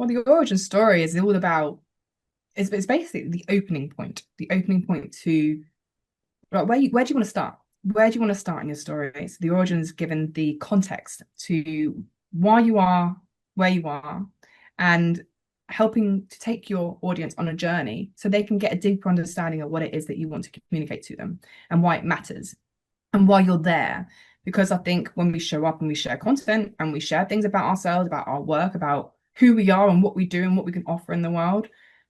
Well, the origin story is all about it's basically the opening point to like where do you want to start? Where do you want to start in your story? So the origin is given the context to why you are where you are, and helping to take your audience on a journey so they can get a deeper understanding of what it is that you want to communicate to them and why it matters and why you're there. Because I think when we show up and we share content and we share things about ourselves, about our work, about who we are and what we do and what we can offer in the world,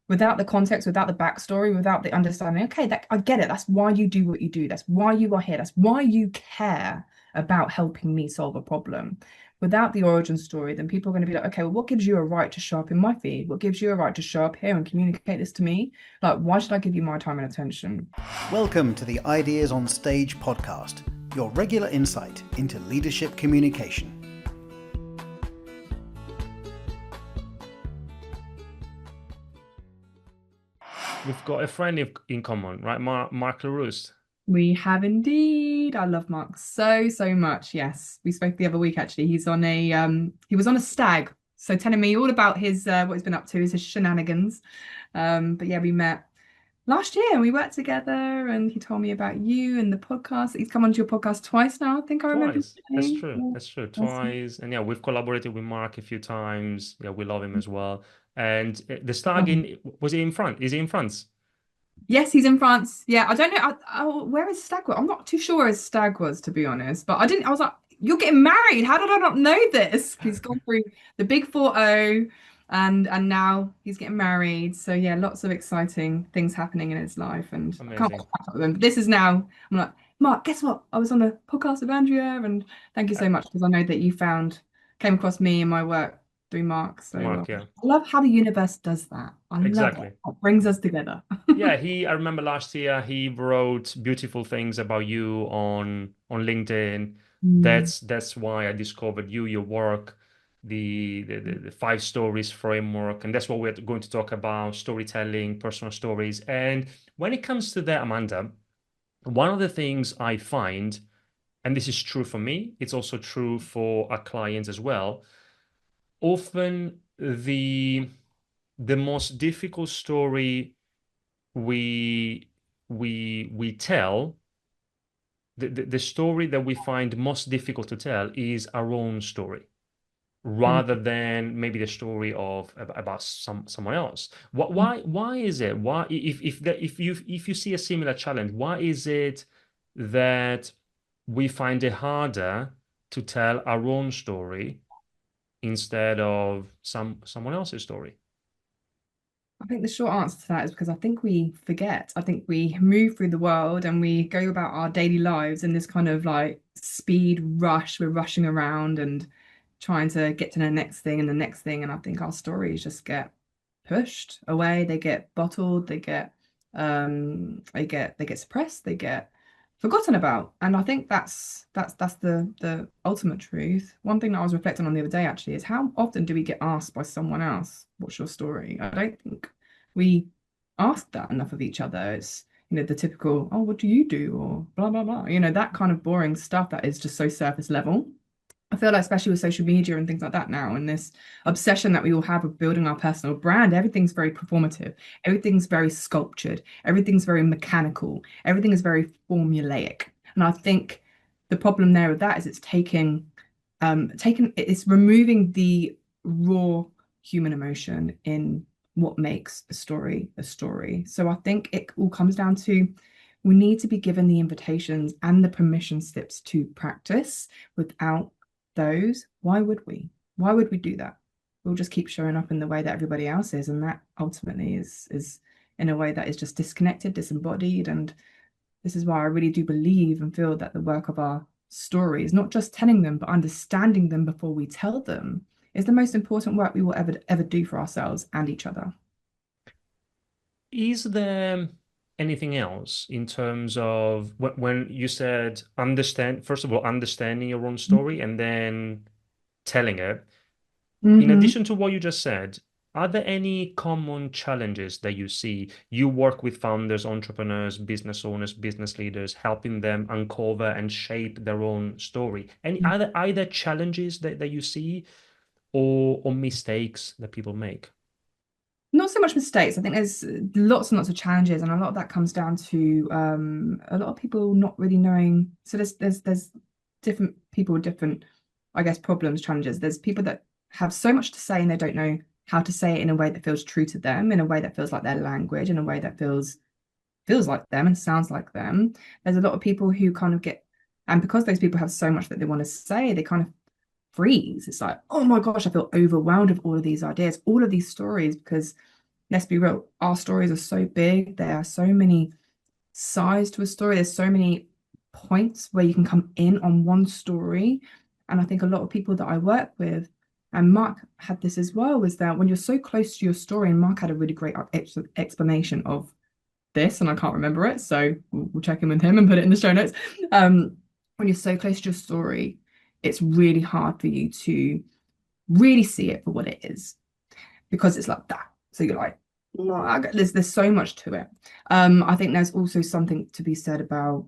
without the context, without the backstory, without the understanding, okay, that I get it. That's why you do what you do. That's why you are here. That's why you care about helping me solve a problem. Without the origin story, then people are going to be like, okay, well, what gives you a right to show up in my feed? What gives you a right to show up here and communicate this to me? Like, why should I give you my time and attention? Welcome to the Ideas on Stage podcast, your regular insight into leadership communication. We've got a friend in common, right? Mark LaRousse. We have indeed. I love Mark so much. Yes. We spoke the other week actually. He was on a stag. So telling me all about his what he's been up to, his shenanigans. But yeah, we met last year and we worked together and he told me about you and the podcast. He's come onto your podcast twice now, I think I remember Twice. That's saying. true. Yeah, That's true. awesome. Twice. And yeah, we've collaborated with Mark a few times. Yeah, we love him as well. And the stag Um, was he in France? Is he in France? Yes, he's in France. Yeah, I don't know. Where his stag was? I'm not too sure where his stag was, to be honest. But I didn't. I was like, "You're getting married? How did I not know this?" He's gone through the big 4-0, and now he's getting married. So yeah, lots of exciting things happening in his life, and I can't Amazing. catch up with him. But this is now. I'm like, Mark, guess what? I was on a podcast with Andrea, and thank you Uh, so much because I know that you came across me and my work through Mark. So Mark, yeah. I love how the universe does that. I love it. Exactly. It brings us together. Yeah, I remember last year he wrote beautiful things about you on LinkedIn. Mm. That's why I discovered you, your work, the 5 stories framework, and that's what we're going to talk about, storytelling, personal stories. And when it comes to that, Amanda, one of the things I find, and this is true for me, it's also true for our clients as well, often the most difficult story we we tell the story that we find most difficult to tell is our own story rather than maybe the story of about someone else. Why is it? Why if you see a similar challenge, why is it that we find it harder to tell our own story instead of someone else's story? I think the short answer to that is because I think we forget. I think we move through the world and we go about our daily lives in this kind of like speed rush. We're rushing around and trying to get to the next thing and the next thing. And I think our stories just get pushed away. They get bottled. They get suppressed. They get forgotten about. And I think that's the ultimate truth. One thing that I was reflecting on the other day actually is how often do we get asked by someone else, what's your story? I don't think we ask that enough of each other. It's, the typical, oh, what do you do? Or blah, blah, blah. That kind of boring stuff that is just so surface level. I feel like, especially with social media and things like that now, and this obsession that we all have of building our personal brand, everything's very performative, everything's very sculptured, everything's very mechanical, everything is very formulaic. And I think the problem there with that is it's removing the raw human emotion in what makes a story a story. So I think it all comes down to we need to be given the invitations and the permission slips to practice. Without those, why would we? Why would we do that? We'll just keep showing up in the way that everybody else is, and that ultimately is in a way that is just disconnected, disembodied. And this is why I really do believe and feel that the work of our stories, not just telling them, but understanding them before we tell them, is the most important work we will ever do for ourselves and each other. Is there anything else in terms of when you said first of all, understanding your own story and then telling it? In Mm-hmm. addition to what you just said, are there any common challenges that you see? You work with founders, entrepreneurs, business owners, business leaders, helping them uncover and shape their own story. Any other challenges that you see or mistakes that people make? Not so much mistakes. I think there's lots and lots of challenges, and a lot of that comes down to a lot of people not really knowing. So there's different people with different, I guess, problems, challenges. There's people that have so much to say and they don't know how to say it in a way that feels true to them, in a way that feels like their language, in a way that feels like them and sounds like them. There's a lot of people who kind of get, and because those people have so much that they want to say, they kind of freeze. It's like, oh my gosh, I feel overwhelmed with all of these ideas, all of these stories, because let's be real, our stories are so big. There are so many sides to a story. There's so many points where you can come in on one story. And I think a lot of people that I work with, and Mark had this as well, was that when you're so close to your story, and Mark had a really great explanation of this, and I can't remember it, so we'll check in with him and put it in the show notes. When you're so close to your story, it's really hard for you to really see it for what it is because it's like that. So you're like, no, there's so much to it. I think there's also something to be said about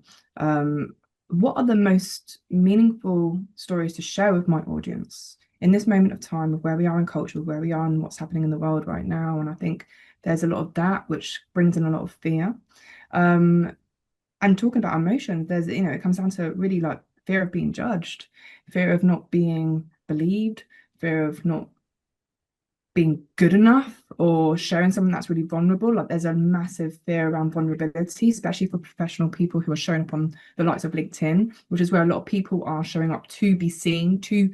what are the most meaningful stories to share with my audience in this moment of time of where we are in culture, where we are and what's happening in the world right now. And I think there's a lot of that which brings in a lot of fear. And talking about emotions, there's, it comes down to really like fear of being judged, fear of not being believed, fear of not being good enough or sharing something that's really vulnerable. Like there's a massive fear around vulnerability, especially for professional people who are showing up on the likes of LinkedIn, which is where a lot of people are showing up to be seen, to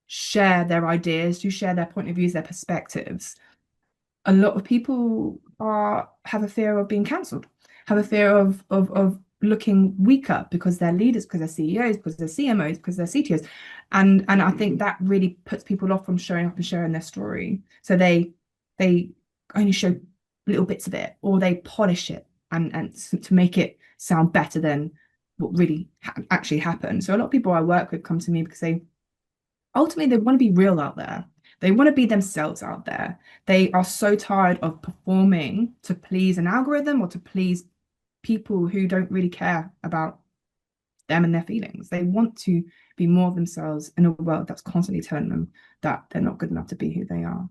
share their ideas, to share their point of views, their perspectives. A lot of people have a fear of being cancelled, have a fear of looking weaker because they're leaders, because they're CEOs, because they're CMOs, because they're CTOs. And I think that really puts people off from showing up and sharing their story. So they only show little bits of it, or they polish it and to make it sound better than what really actually happened. So a lot of people I work with come to me because ultimately they want to be real out there. They want to be themselves out there. They are so tired of performing to please an algorithm or to please people who don't really care about them and their feelings. They want to be more of themselves in a world that's constantly telling them that they're not good enough to be who they are.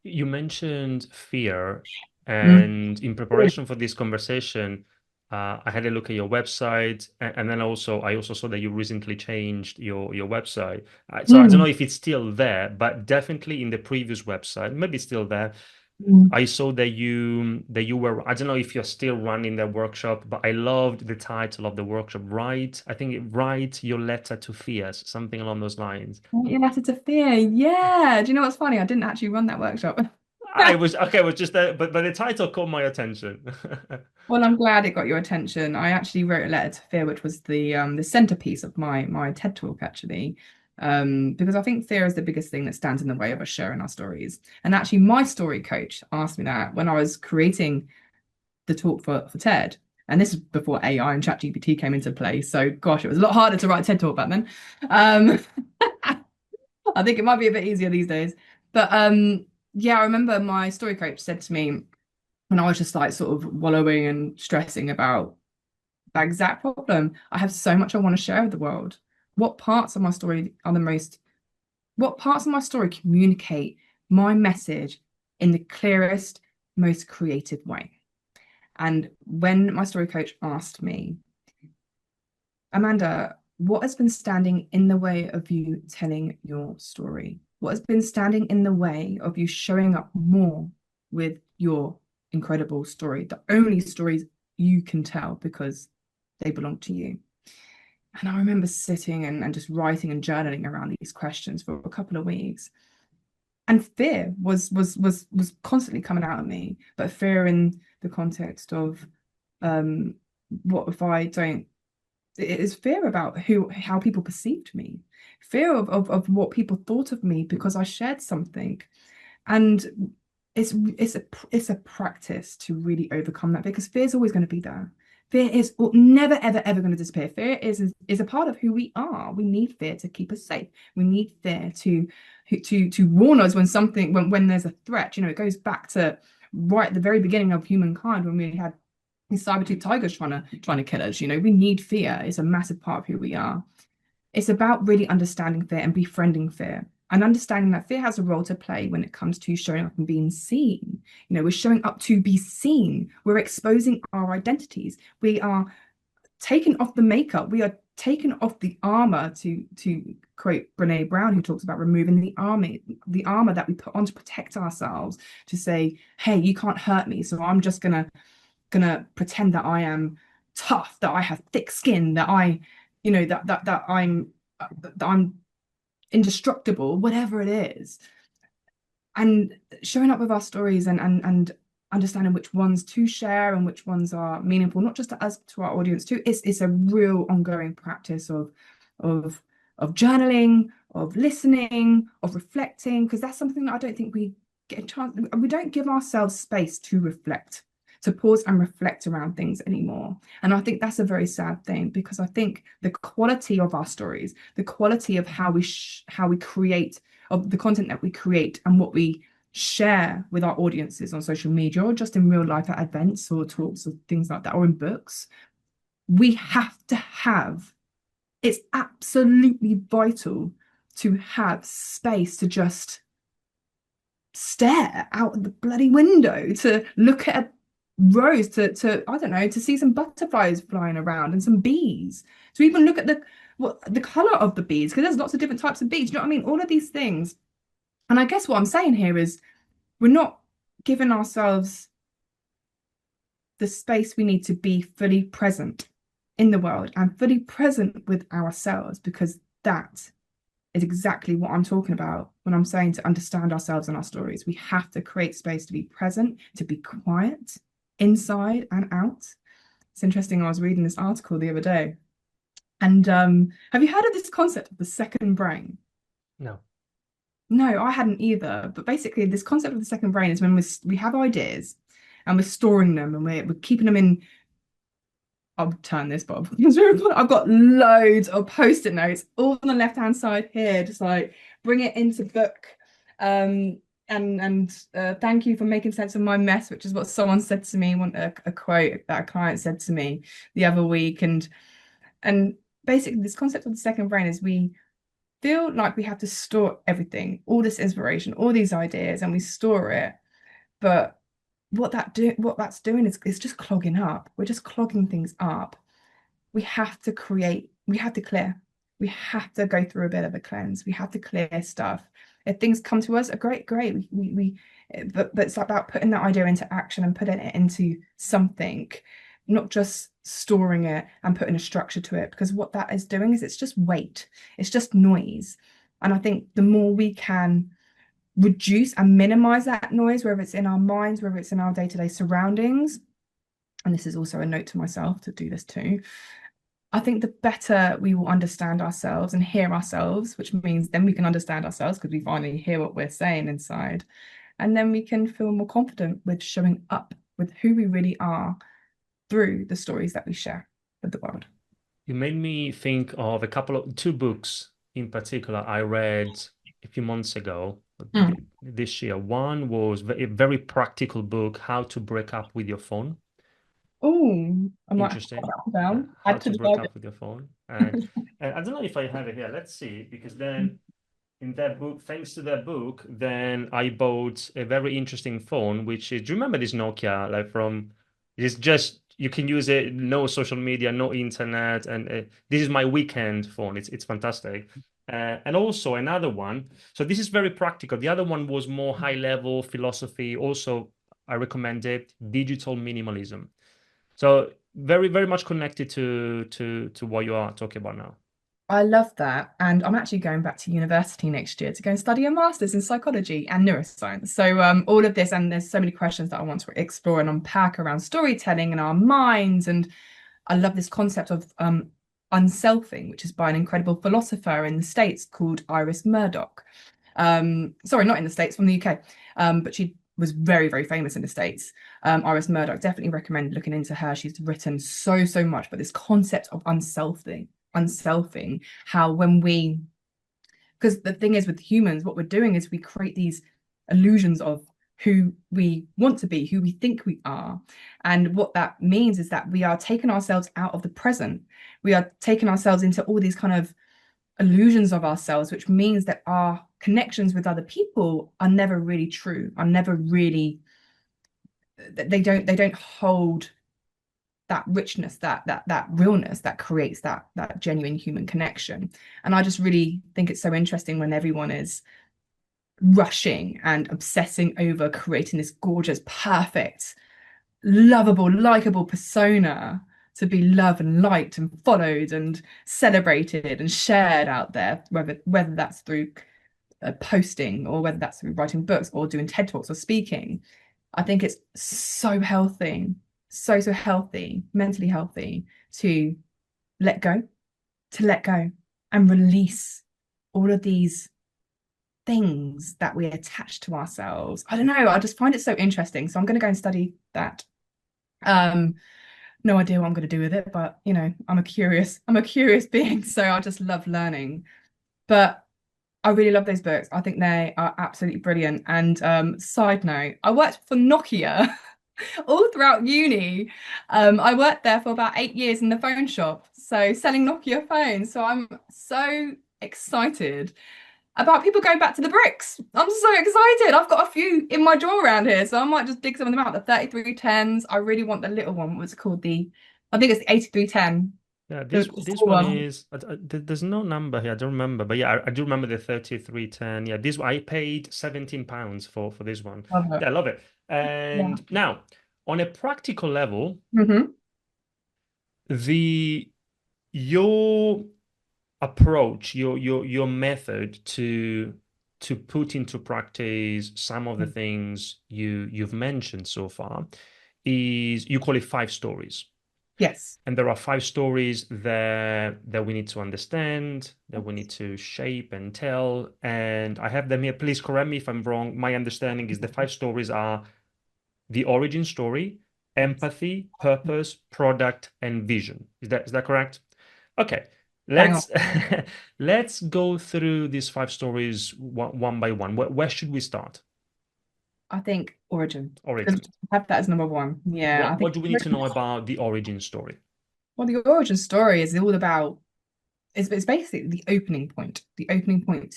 You mentioned fear, Mm. and in preparation for this conversation, I had a look at your website, and then I also saw that you recently changed your website. So I don't know Mm. if it's still there, but definitely in the previous website, maybe it's still there. Mm. I saw that you were, I don't know if you're still running the workshop, but I loved the title of the workshop. Write your letter to fears, something along those lines. Your letter to fear. Yeah. Do you know what's funny? I didn't actually run that workshop. I was okay, it was just that, but the title caught my attention. Well, I'm glad it got your attention. I actually wrote a letter to fear, which was the centerpiece of my TED talk, actually. Because I think fear is the biggest thing that stands in the way of us sharing our stories. And actually, my story coach asked me that when I was creating the talk for TED. And this is before AI and ChatGPT came into play. So gosh, it was a lot harder to write a TED talk back then. Um, I think it might be a bit easier these days. But yeah, I remember my story coach said to me when I was just like sort of wallowing and stressing about that exact problem, I have so much I want to share with the world. What parts of my story are the most, what parts of my story communicate my message in the clearest, most creative way? And when my story coach asked me, Amanda, what has been standing in the way of you telling your story? What has been standing in the way of you showing up more with your incredible story, the only stories you can tell because they belong to you? And I remember sitting and just writing and journaling around these questions for a couple of weeks. And fear was constantly coming out of me, but fear in the context of what if I don't, it is fear about how people perceived me, fear of what people thought of me because I shared something. And it's a practice to really overcome that because fear is always going to be there. Fear is never ever going to disappear. Fear is a part of who we are. We need fear to keep us safe. We need fear to warn us when there's a threat. It goes back to right at the very beginning of humankind when we had these saber-toothed tigers trying to kill us. We need fear. It's a massive part of who we are. It's about really understanding fear and befriending fear. and understanding that fear has a role to play when it comes to showing up and being seen. You know, we're showing up to be seen. We're exposing our identities. We are taking off the makeup. We are taking off the armor, to quote Brene Brown, who talks about removing the armor that we put on to protect ourselves, to say, hey, you can't hurt me. So I'm just gonna pretend that I am tough, that I have thick skin, that I, you know, that I'm indestructible, whatever it is. And showing up with our stories, and understanding which ones to share and which ones are meaningful, not just to us, to our audience too. It's a real ongoing practice of of journaling, of listening, of reflecting, because that's something that I don't think we get a chance. We don't give ourselves space to reflect, to pause and reflect around things anymore. And I think that's a very sad thing, because I think the quality of our stories, the quality of how we create, of the content that we create and what we share with our audiences on social media, or just in real life at events or talks or things like that, or in books, we have to have, it's absolutely vital to have space to just stare out the bloody window, to look at a rose, to I don't know, to see some butterflies flying around and some bees, to even look at the color of the bees, because there's lots of different types of bees. You know what I mean? All of these things. And I guess what I'm saying here is we're not giving ourselves the space we need to be fully present in the world and fully present with ourselves, because that is exactly what I'm talking about when I'm saying to understand ourselves and our stories. We have to create space to be present, to be quiet, inside and out. It's interesting. I was reading this article the other day, and have you heard of this concept of the second brain? No. No, I hadn't either. But basically, this concept of the second brain is when we have ideas and we're storing them, and we're keeping them in. I'll turn this, Bob. I've got loads of post-it notes all on the left-hand side here, just like bring it into book. And thank you for making sense of my mess, which is what someone said to me, a quote that a client said to me the other week. And basically this concept of the second brain is we feel like we have to store everything, all this inspiration, all these ideas, and we store it. But what that's doing is just clogging up. We're just clogging things up. We have to create, we have to clear, we have to go through a bit of a cleanse. We have to clear stuff. If things come to us, are great. But it's about putting that idea into action and putting it into something, not just storing it and putting a structure to it, because what that is doing is it's just weight, it's just noise. And I think the more we can reduce and minimize that noise, whether it's in our minds, whether it's in our day-to-day surroundings, and this is also a note to myself to do this too, I think the better we will understand ourselves and hear ourselves, which means then we can understand ourselves because we finally hear what we're saying inside. And then we can feel more confident with showing up with who we really are through the stories that we share with the world. You made me think of two books in particular I read a few months ago, this year. One was a very practical book, How to Break Up with Your Phone. Oh, I might Interesting. down. How to break up with your phone. And I don't know if I have it here. Let's see, because then in that book, thanks to that book, then I bought a very interesting phone, which is, do you remember this Nokia, like from, it's just, you can use it, no social media, no internet, and this is my weekend phone. It's fantastic. And also another one. So this is very practical. The other one was more high level philosophy. Also, I recommend it, Digital Minimalism. So very, very much connected to what you are talking about now. I love that. And I'm actually going back to university next year to go and study a master's in psychology and neuroscience. So all of this, and there's so many questions that I want to explore and unpack around storytelling and our minds. And I love this concept of unselfing, which is by an incredible philosopher in the States called Iris Murdoch. Sorry, not in the States, from the UK. But she was very, very famous in the States. Iris Murdoch, definitely recommend looking into her. She's written so much, but this concept of unselfing, how because the thing is with humans, what we're doing is we create these illusions of who we want to be, who we think we are. And what that means is that we are taking ourselves out of the present. We are taking ourselves into all these kind of illusions of ourselves, which means that our connections with other people are never really true, are never really, they don't hold that richness, that realness that creates that genuine human connection. And I just really think it's so interesting when everyone is rushing and obsessing over creating this gorgeous, perfect, lovable, likable persona to be loved and liked and followed and celebrated and shared out there, whether that's through posting or whether that's through writing books or doing TED Talks or speaking. I think it's so healthy, so healthy, mentally healthy to let go, to let go and release all of these things that we attach to ourselves. I don't know, I just find it so interesting. So I'm going to go and study that. No idea what I'm going to do with it, but I'm a curious being, so I just love learning. But I really love those books. I think they are absolutely brilliant. And side note, I worked for Nokia all throughout uni. I worked there for about 8 years in the phone shop, so selling Nokia phones. So I'm so excited about people going back to the bricks. I'm so excited. I've got a few in my drawer around here, so I might just dig some of them out. The 3310s. I really want the little one. What's it called? I think it's the 8310. Yeah, The this small one one. is there's no number here. I don't remember, but yeah, I do remember the 3310. Yeah, this I paid £17 for this one. Love it. Yeah, I love it. Yeah. And now, on a practical level, Hmm. the your approach, your method to put into practice some of the things you've mentioned so far is you call it 5 stories. Yes. And there are 5 stories that we need to understand, that we need to shape and tell. And I have them here. Please correct me if I'm wrong. My understanding is the 5 stories are the origin story, empathy, purpose, product, and vision. Is that correct? Okay. Bang on. Let's let's go through these 5 stories one by one. Where should we start? I think origin. Because Origin. I have that as number one. Yeah, I What think do we need to know about the origin story? well, the origin story is all about it's basically the opening point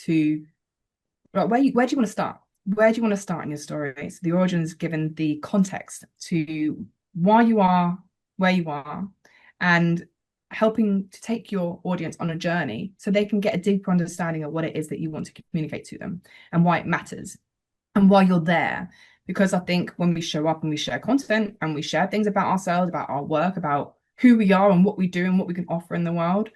to right, where do you want to start? Where do you want to start in your story? So the origin is given the context to why you are where you are and helping to take your audience on a journey so they can get a deeper understanding of what it is that you want to communicate to them and why it matters and why you're there. Because I think when we show up and we share content and we share things about ourselves, about our work, about who we are and what we do and what we can offer in the world,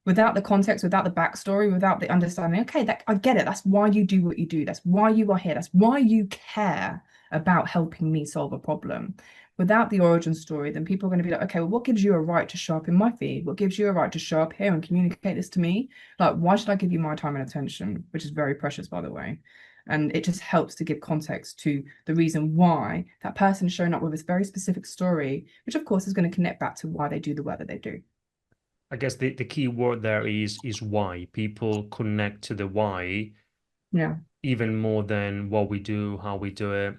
without the context, without the backstory, without the understanding, okay, that I get it. That's why you do what you do. That's why you are here. That's why you care about helping me solve a problem. Without the origin story, then people are going to be like, okay, well, what gives you a right to show up in my feed? What gives you a right to show up here and communicate this to me? Like, why should I give you my time and attention, which is very precious, by the way? And it just helps to give context to the reason why that person is showing up with this very specific story, which of course is going to connect back to why they do the work that they do. I guess the key word there is why. People connect to the why Yeah. even more than what we do, how we do it.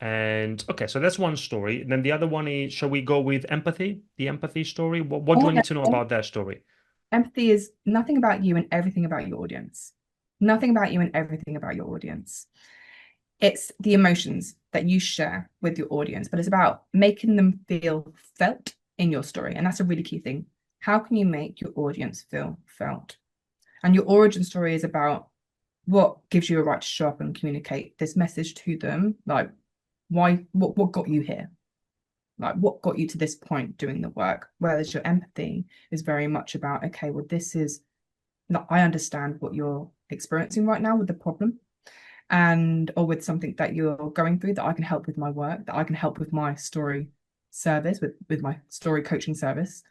And okay, so that's one story. And then the other one is, shall we go with empathy? The empathy story? What do I need to know about that story? Empathy is nothing about you and everything about your audience. Nothing about you and everything about your audience. It's the emotions that you share with your audience, but it's about making them feel felt in your story. And that's a really key thing. How can you make your audience feel felt? And your origin story is about what gives you a right to show up and communicate this message to them. Like, what got you here? Like, what got you to this point doing the work? Whereas your empathy is very much about, okay, well, this is, like, I understand what you're experiencing right now with the problem and or with something that you're going through that I can help with my work, that I can help with my story service, with my story coaching service.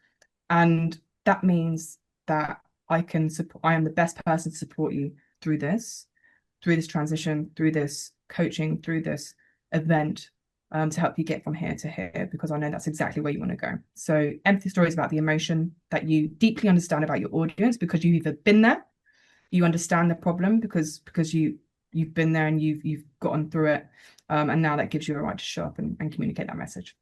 And that means that I can support, I am the best person to support you through this transition, through this coaching, through this event, to help you get from here to here, because I know that's exactly where you want to go. So empathy story is about the emotion that you deeply understand about your audience because you've either been there, you understand the problem because you've been there and you've gotten through it, and now that gives you a right to show up and communicate that message.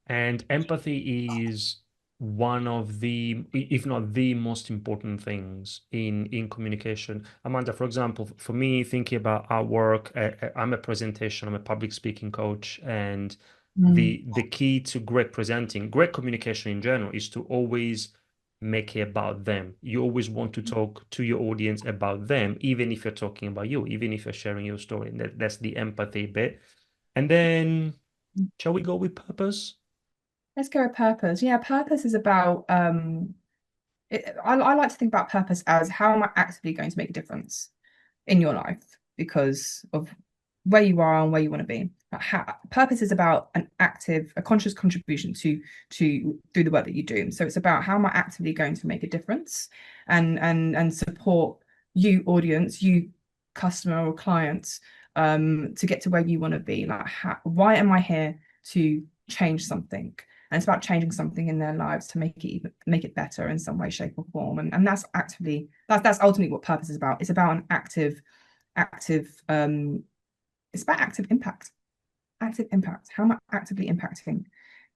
And empathy is one of the, if not the most important things in communication. Amanda, for example, for me, thinking about our work, I'm a public speaking coach, and Mm. the key to great presenting, great communication in general, is to always make it about them. You always want to talk to your audience about them, even if you're talking about you, even if you're sharing your story. And that's the empathy bit. And then, shall we go with purpose? Let's go with purpose. Yeah, purpose is about I like to think about purpose as how am I actively going to make a difference in your life because of where you are and where you want to be. Purpose is about a conscious contribution to through the work that you do. So it's about how am I actively going to make a difference and support you, audience, you, customer or clients, to get to where you want to be. Like, why am I here to change something? And it's about changing something in their lives to make it better in some way, shape, or form. And that's ultimately what purpose is about. It's about an active it's about active impact. How am I actively impacting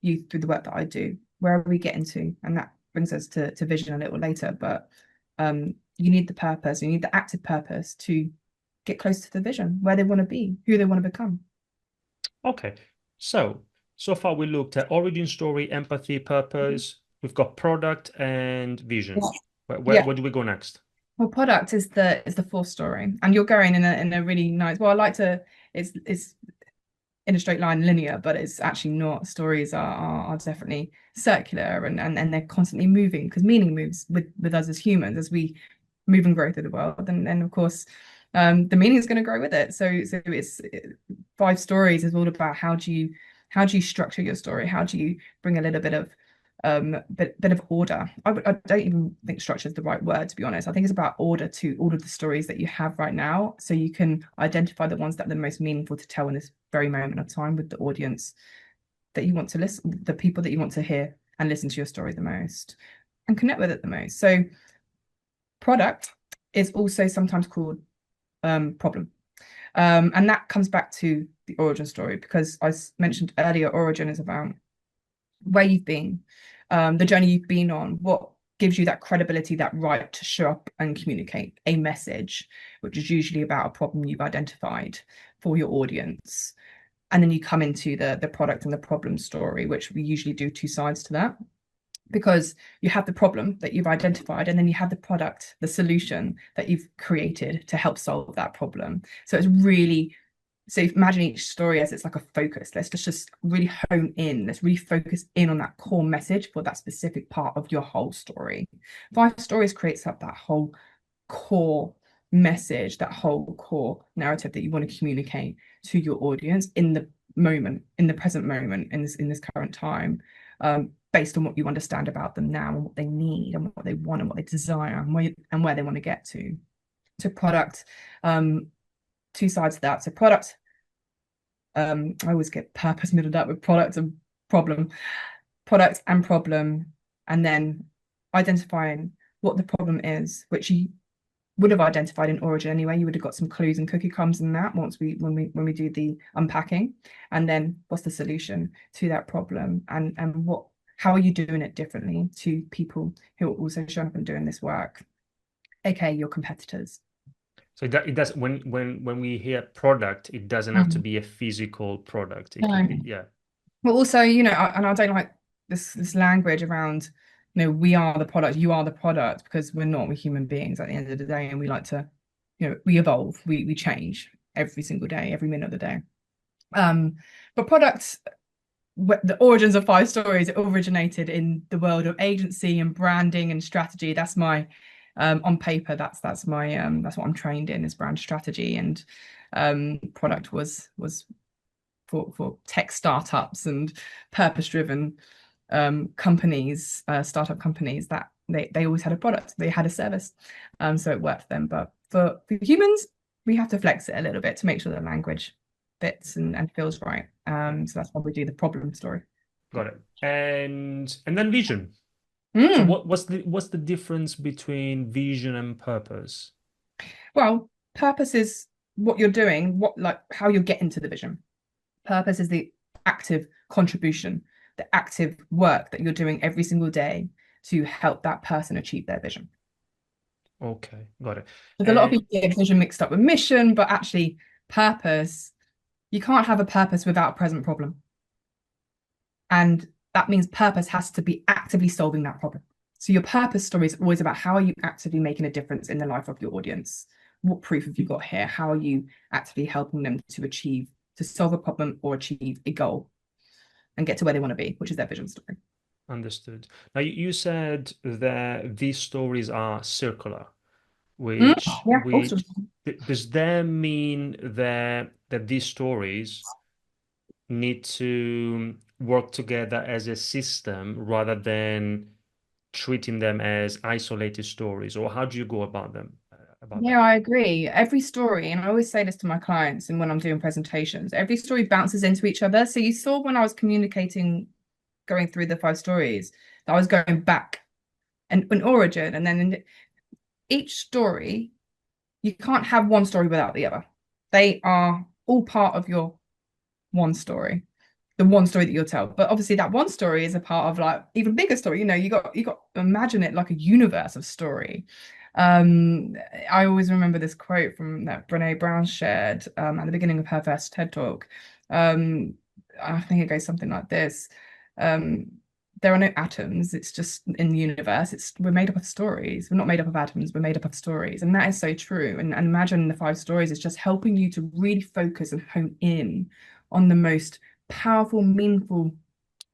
you through the work that I do? Where are we getting to? And that brings us to vision a little later. But you need the purpose, you need the active purpose to get close to the vision, where they want to be, who they want to become. Okay. So far we looked at origin story, empathy, purpose. We've got product and vision. Yeah. Where do we go next? Well, product is the fourth story, and you're going in a really nice. Well, I like to. It's in a straight line, linear, but it's actually not. Stories are definitely circular, and they're constantly moving because meaning moves with us as humans as we move and grow through the world, and of course, the meaning is going to grow with it. So it's five stories is all about how do you structure your story? How do you bring a little bit of bit of order? I don't even think structure is the right word, to be honest. I think it's about order to all of the stories that you have right now, so you can identify the ones that are the most meaningful to tell in this very moment of time with the audience that you want to listen, the people that you want to hear and listen to your story the most and connect with it the most. So product is also sometimes called problem. And that comes back to the origin story, because I mentioned earlier, origin is about where you've been, the journey you've been on, what gives you that credibility, that right to show up and communicate a message, which is usually about a problem you've identified for your audience. And then you come into the product and the problem story, which we usually do two sides to that, because you have the problem that you've identified, and then you have the product, the solution that you've created to help solve that problem. So it's really, so imagine each story as it's like a focus. Let's just really hone in. Let's really focus in on that core message for that specific part of your whole story. Five stories creates up that whole core message, that whole core narrative that you want to communicate to your audience in the moment, in the present moment, in this current time, based on what you understand about them now and what they need and what they want and what they desire and where they want to get to. To product, two sides to that. So product, I always get purpose middled up with product and problem, and then identifying what the problem is, which you would have identified in origin anyway. You would have got some clues and cookie crumbs in that when we do the unpacking, and then what's the solution to that problem, and how are you doing it differently to people who are also showing up and doing this work, aka your competitors. So it does, when we hear product, it doesn't have to be a physical product. It can be, yeah. Well, also, and I don't like this language around, we are the product, you are the product, because we're not. We're human beings at the end of the day, and we like to, we evolve, we change every single day, every minute of the day. But products, the origins of five stories, it originated in the world of agency and branding and strategy. That's my on paper, that's my that's what I'm trained in, is brand strategy, and product was for tech startups and purpose-driven companies, startup companies, that they always had a product, they had a service, so it worked for them. But for humans, we have to flex it a little bit to make sure the language fits and feels right. So that's why we do the problem story. Got it. And then vision. So what's the difference between vision and purpose? Well, purpose is what you're doing, how you're getting to the vision. Purpose is the active contribution the active work that you're doing every single day to help that person achieve their vision. Okay, got it. Because a lot of And people get vision mixed up with mission, but actually purpose, you can't have a purpose without a present problem. And that means purpose has to be actively solving that problem. So your purpose story is always about how are you actively making a difference in the life of your audience? What proof have you got here? How are you actively helping them to solve a problem or achieve a goal and get to where they want to be, which is their vision story? understood. Now, you said that these stories are circular, Mm, which yeah, also. does that mean that these stories need to work together as a system rather than treating them as isolated stories, or how do you go about them about Yeah, that? I agree. Every story, and I always say this to my clients and when I'm doing presentations, every story bounces into each other. So you saw when I was communicating, going through the five stories, that I was going back and an origin, and then in each story, you can't have one story without the other. They are all part of your one story, the one story that you'll tell. But obviously, that one story is a part of like even bigger story. You got to imagine it like a universe of story. Um, I always remember this quote from that Brene Brown shared at the beginning of her first TED talk. Um, I think it goes something like this. Um, there are no atoms, it's just in the universe. We're made up of stories. We're not made up of atoms, we're made up of stories. And that is so true. And imagine the five stories is just helping you to really focus and hone in on the most powerful, meaningful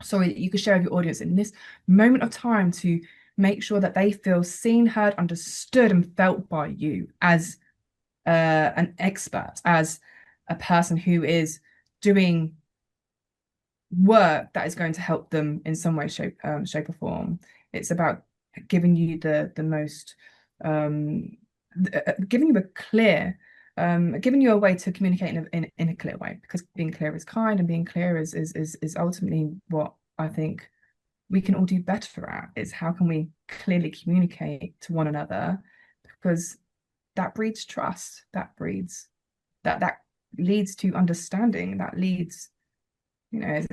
story that you could share with your audience in this moment of time to make sure that they feel seen, heard, understood, and felt by you as an expert, as a person who is doing work that is going to help them in some way, shape or form. It's about giving you the most, giving you a clear, giving you a way to communicate in a clear way, because being clear is kind, and being clear is ultimately what I think we can all do better at, is how can we clearly communicate to one another, because that breeds trust, that leads to understanding, that leads,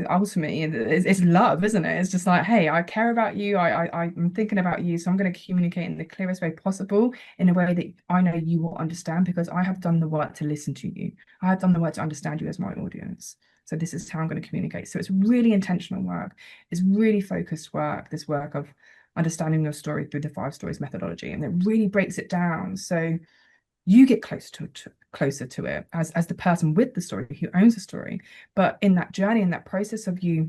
ultimately it's love, isn't it? It's just like, hey, I care about you. I'm thinking about you, so I'm going to communicate in the clearest way possible, in a way that I know you will understand, because I have done the work to listen to you. I have done the work to understand you as my audience. So this is how I'm going to communicate. So it's really intentional work. It's really focused work. This work of understanding your story through the five stories methodology, and it really breaks it down. So you get closer to it as the person with the story who owns the story. But in that journey, in that process of you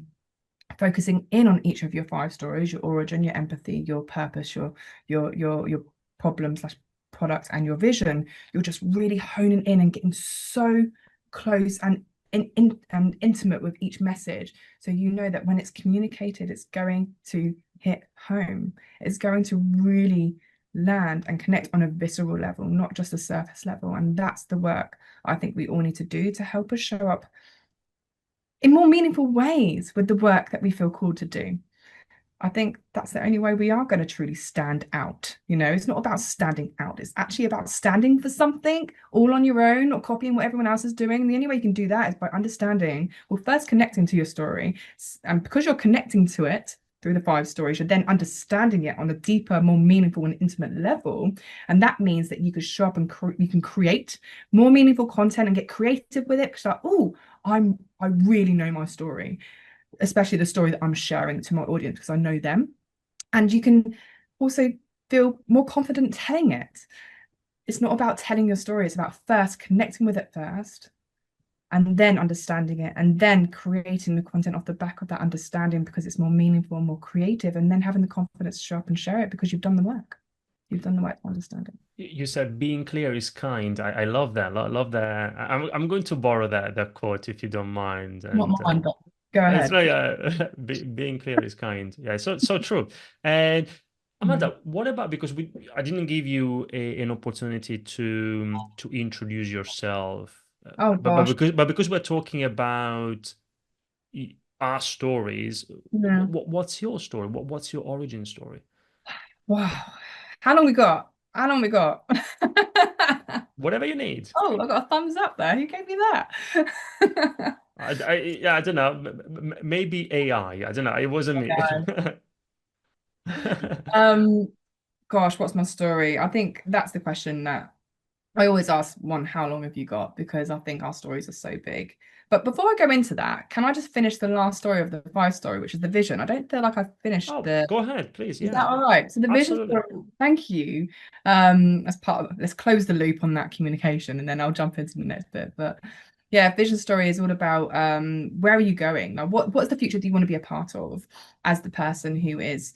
focusing in on each of your five stories, your origin, your empathy, your purpose, your problem slash product, and your vision, you're just really honing in and getting so close and intimate with each message. So you know that when it's communicated, it's going to hit home. It's going to really land and connect on a visceral level, not just a surface level. And that's the work I think we all need to do to help us show up in more meaningful ways with the work that we feel called to do. I think that's the only way we are going to truly stand out. It's not about standing out. It's actually about standing for something all on your own, or copying what everyone else is doing. And the only way you can do that is by understanding, well, first connecting to your story. And because you're connecting to it through the five stories, you're then understanding it on a deeper, more meaningful and intimate level. And that means that you can show up and you can create more meaningful content and get creative with it. Because like, oh, I really know my story, especially the story that I'm sharing to my audience, because I know them. And you can also feel more confident telling it. It's not about telling your story, it's about first connecting with it first, and then understanding it, and then creating the content off the back of that understanding, because it's more meaningful and more creative, and then having the confidence to show up and share it because you've done the work. You've done the work to understand it. You said being clear is kind. I love that. Love that. I'm going to borrow that quote if you don't mind. Not And mine, but go it's ahead. like being clear is kind. Yeah, so true. And Mm. Amanda, what about, because I didn't give you an opportunity to introduce yourself, Oh gosh. but because we're talking about our stories, Yeah. what's your story? What's your origin story? Wow. How long we got? How long we got? Whatever you need. Oh, I got a thumbs up there. Who gave me that? Yeah, I don't know. Maybe AI. I don't know. It wasn't me. Um, Gosh, what's my story? I think that's the question that I always ask one, how long have you got? Because I think our stories are so big. But before I go into that, can I just finish the last story of the five story, which is the vision? I don't feel like I've finished Oh, the. go ahead, please. Is that Yeah, all right? So the vision absolutely. story, thank you. As part of, let's close the loop on that communication and then I'll jump into the next bit. But yeah, vision story is all about where are you going? Like what's the future do you want to be a part of as the person who is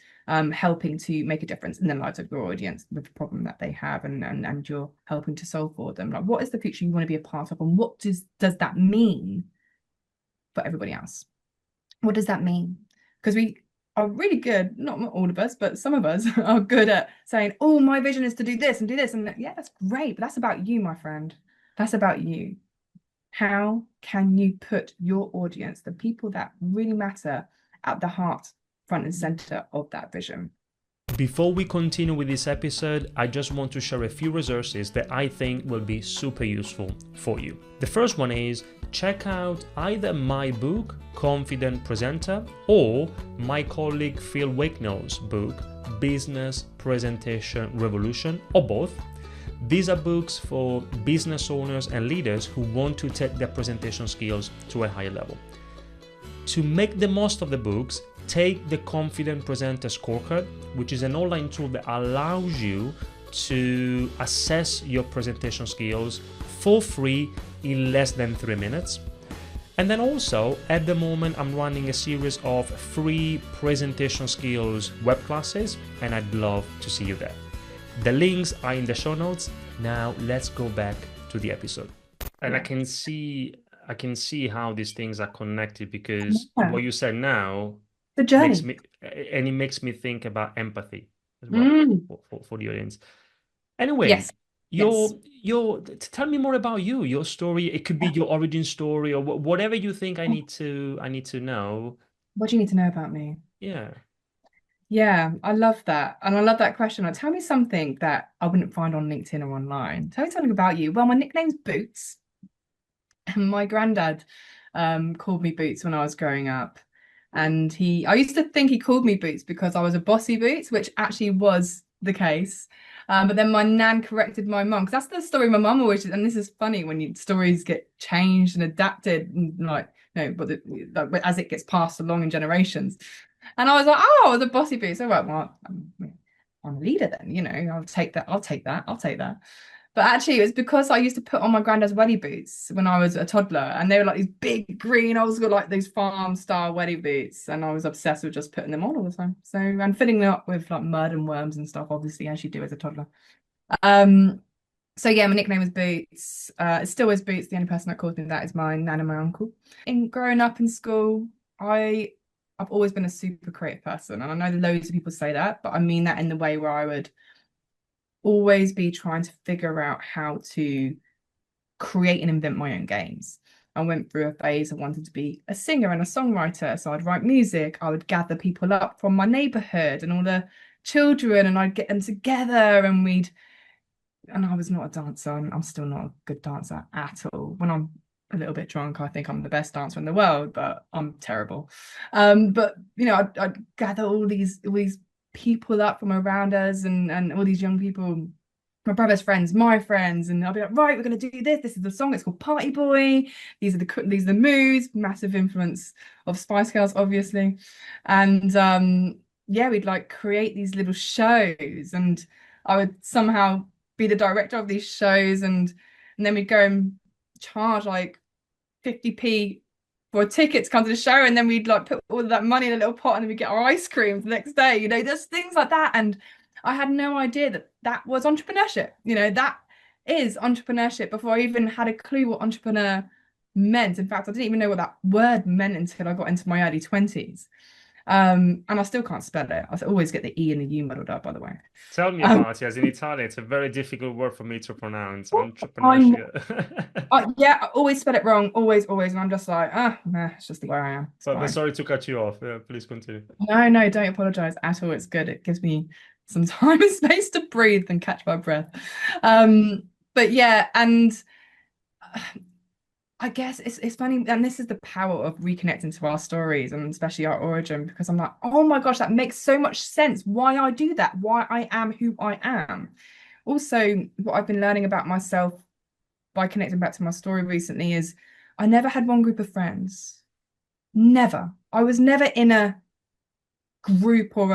helping to make a difference in the lives of your audience with the problem that they have and you're helping to solve for them. Like what is the future you want to be a part of and what does that mean for everybody else? What does that mean? Because we are really good, not all of us, but some of us are good at saying, oh, my vision is to do this and do this. And yeah, that's great, but that's about you, my friend. That's about you. How can you put your audience, the people that really matter, at the heart, front and center of that vision? Before we continue with this episode, I just want to share a few resources that I think will be super useful for you. The first one is check out either my book, Confident Presenter, or my colleague Phil Wakenall's book, Business Presentation Revolution, or both. These are books for business owners and leaders who want to take their presentation skills to a higher level. To make the most of the books, take the Confident Presenter Scorecard, which is an online tool that allows you to assess your presentation skills for free in less than 3 minutes. And then also, at the moment, I'm running a series of free presentation skills web classes, and I'd love to see you there. The links are in the show notes. Now let's go back to the episode. And I can see how these things are connected because Yeah. what you said now The makes journey. me and it makes me think about empathy as well Mm. for the audience. Anyway, Yes. Yes. tell me more about you, your story. It could be your origin story or whatever you think I need to know. What do you need to know about me? Yeah. Yeah, I love that. And I love that question. Like, tell me something that I wouldn't find on LinkedIn or online. Tell me something about you. Well, my nickname's Boots. My granddad called me Boots when I was growing up. And I used to think he called me Boots because I was a bossy Boots, which actually was the case. But then my nan corrected my mum, because that's the story my mum always, and this is funny when stories get changed and adapted, and like, like, as it gets passed along in generations. And I was like, oh, I was a bossy Boots. So, well, I'm a leader then, I'll take that. I'll take that. I'll take that. But actually, it was because I used to put on my granddad's welly boots when I was a toddler, and they were like these big green, old school, like those farm style welly boots, and I was obsessed with just putting them on all the time. So, and filling them up with like mud and worms and stuff, obviously, as you do as a toddler. Um, so yeah, my nickname was Boots. It still is Boots. The only person that calls me that is my nan and my uncle. In growing up in school, I've always been a super creative person, and I know loads of people say that, but I mean that in the way where I would always be trying to figure out how to create and invent my own games. I went through a phase of wanting to be a singer and a songwriter. So I'd write music, I would gather people up from my neighborhood and all the children, and I'd get them together and I was not a dancer, and I'm still not a good dancer at all. When I'm a little bit drunk, I think I'm the best dancer in the world, but I'm terrible. But I'd gather all these people up from around us and all these young people, my brother's friends, my friends, and I'll be like, right, we're gonna do this. This is the song. It's called Party Boy. These are the moves. Massive influence of Spice Girls, obviously, and yeah, we'd like create these little shows, and I would somehow be the director of these shows, and then we'd go and charge like 50p for a ticket to come to the show, and then we'd like put all of that money in a little pot and then we get our ice cream the next day. There's things like that. And I had no idea that that was entrepreneurship. That is entrepreneurship before I even had a clue what entrepreneur meant. In fact, I didn't even know what that word meant until I got into my early 20s. And I still can't spell it. I always get the E and the U muddled up, by the way. Tell me Um, about it. As in Italian, it's a very difficult word for me to pronounce. I'm Entrepreneurship. yeah, I always spell it wrong, always, and I'm just like, nah, it's just the way I am. It's But fine. sorry to cut you off. Please continue. No, don't apologize at all. It's good. It gives me some time and space to breathe and catch my breath. But yeah, and I guess it's funny, and this is the power of reconnecting to our stories and especially our origin, because I'm like, oh my gosh, that makes so much sense. Why I do that, why I am who I am. Also, what I've been learning about myself by connecting back to my story recently is I never had one group of friends. Never. I was never in a group or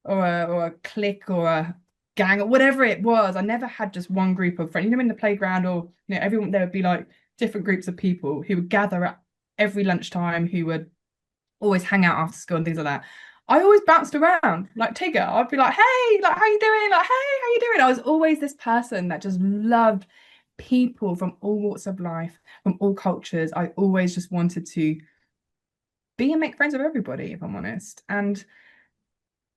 a clique or a gang or whatever it was. I never had just one group of friends. In the playground, or everyone, there would be like different groups of people who would gather at every lunchtime, who would always hang out after school and things like that. I always bounced around like Tigger. I'd be like, hey, like how you doing? Like, hey, how you doing? I was always this person that just loved people from all walks of life, from all cultures. I always just wanted to be and make friends with everybody, if I'm honest. And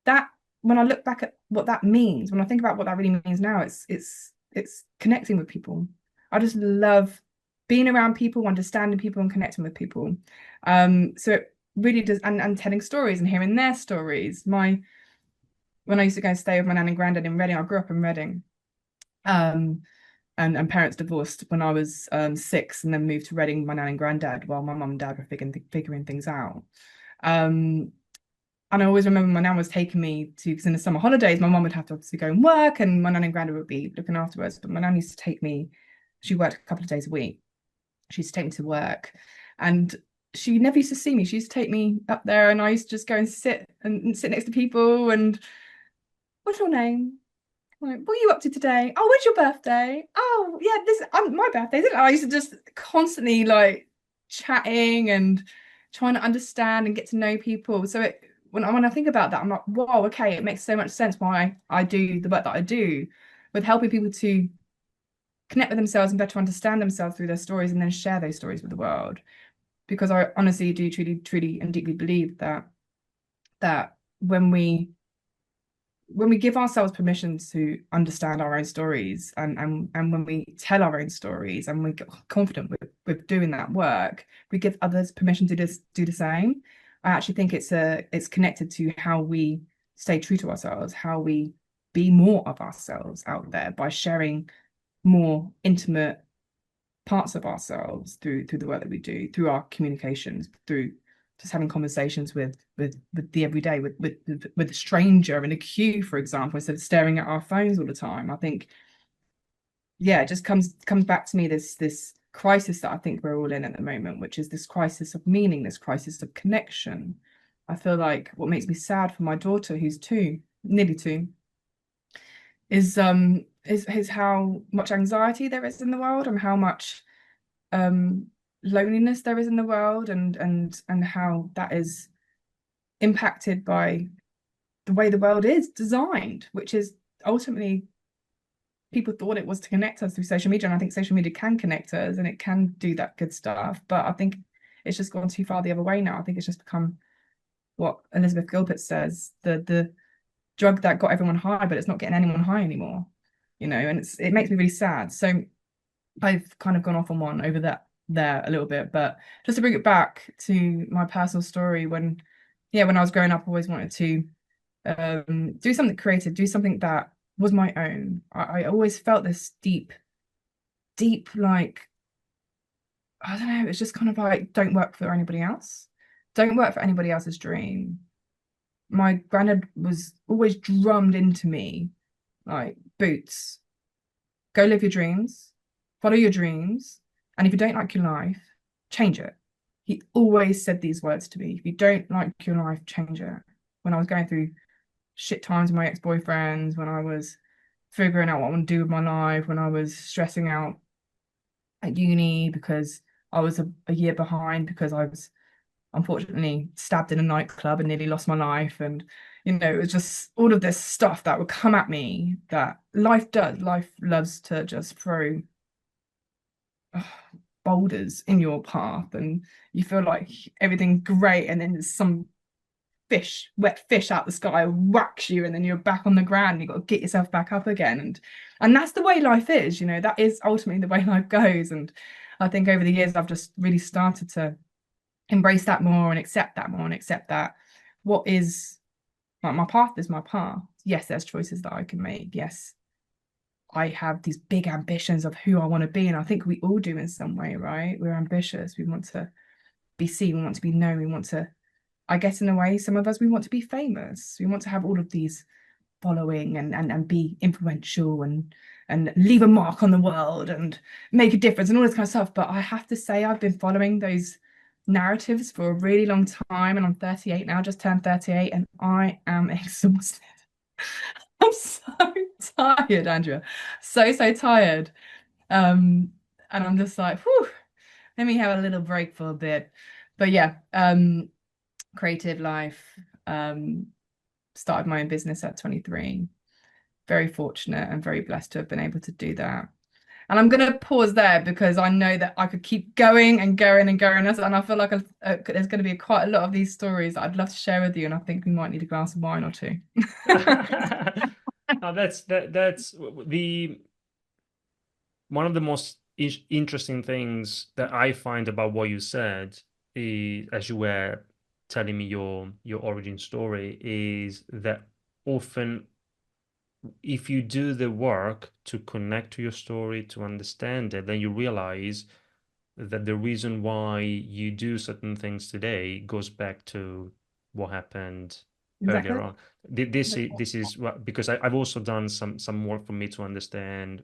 that, when I look back at what that means, when I think about what that really means now, it's connecting with people. I just love being around people, understanding people, and connecting with people. So it really does, and telling stories and hearing their stories. When I used to go and stay with my nan and granddad in Reading, I grew up in Reading. And parents divorced when I was 6, and then moved to Reading with my nan and granddad while my mum and dad were figuring things out. And I always remember my nan was taking me to, because in the summer holidays, my mum would have to obviously go and work, and my nan and granddad would be looking after us. But my nan used to take me, she worked a couple of days a week. She used to take me to work, and she never used to see me. She used to take me up there, and I used to just go and sit next to people. And what's your name? Like, what are you up to today? Oh, when's your birthday? Oh, yeah, this my birthday, isn't it? I used to just constantly like chatting and trying to understand and get to know people. So when I think about that, I'm like, whoa, okay, it makes so much sense why I do the work that I do, with helping people to connect with themselves and better understand themselves through their stories, and then share those stories with the world. Because I honestly do truly and deeply believe that when we give ourselves permission to understand our own stories, and when we tell our own stories and we get confident with doing that work, we give others permission to just do the same. I actually think it's connected to how we stay true to ourselves, how we be more of ourselves out there by sharing more intimate parts of ourselves through the work that we do, through our communications, through just having conversations with the everyday, with a stranger in a queue, for example, instead of staring at our phones all the time. I think, yeah, it just comes back to me, this crisis that I think we're all in at the moment, which is this crisis of meaning, this crisis of connection. I feel like what makes me sad for my daughter, who's 2, nearly 2, is how much anxiety there is in the world, and how much loneliness there is in the world, and how that is impacted by the way the world is designed, which is ultimately, people thought it was to connect us through social media, and I think social media can connect us and it can do that good stuff, but I think it's just gone too far the other way now. I think it's just become what Elizabeth Gilbert says, the drug that got everyone high, but it's not getting anyone high anymore, and it makes me really sad. So I've kind of gone off on one over that there a little bit, but just to bring it back to my personal story, when I was growing up, I always wanted to do something creative, do something that was my own. I always felt this deep, like, I don't know, it's just kind of like, don't work for anybody else. Don't work for anybody else's dream. My granddad was always drummed into me, like, Boots, go live your dreams, follow your dreams, and if you don't like your life, change it. He always said these words to me: if you don't like your life, change it. When I was going through shit times with my ex-boyfriends, when I was figuring out what I want to do with my life, when I was stressing out at uni because I was a year behind because I was unfortunately stabbed in a nightclub and nearly lost my life. And it was just all of this stuff that would come at me, that life loves to just throw boulders in your path, and you feel like everything's great, and then there's some wet fish out the sky whacks you, and then you're back on the ground, you've got to get yourself back up again. And that's the way life is, that is ultimately the way life goes. And I think over the years I've just really started to embrace that more, and accept that more, and accept that what is like, my path is my path. Yes, there's choices that I can make. Yes, I have these big ambitions of who I want to be. And I think we all do in some way, right? We're ambitious. We want to be seen. We want to be known. We want to, I guess, in a way, some of us, we want to be famous. We want to have all of these following and be influential and leave a mark on the world and make a difference and all this kind of stuff. But I have to say, I've been following those narratives for a really long time, and I'm 38 now, just turned 38, and I am exhausted. I'm so tired, Andrea. So tired. And I'm just like, whew, let me have a little break for a bit. But yeah, creative life. Started my own business at 23. Very fortunate and very blessed to have been able to do that. And I'm going to pause there because I know that I could keep going and going and going. And I feel like there's going to be quite a lot of these stories that I'd love to share with you. And I think we might need a glass of wine or two. Now that's the one of the most interesting things that I find about what you said is, as you were telling me your origin story, is that often if you do the work to connect to your story, to understand it, then you realize that the reason why you do certain things today goes back to what happened earlier Exactly. on. This is because I've also done some work for me to understand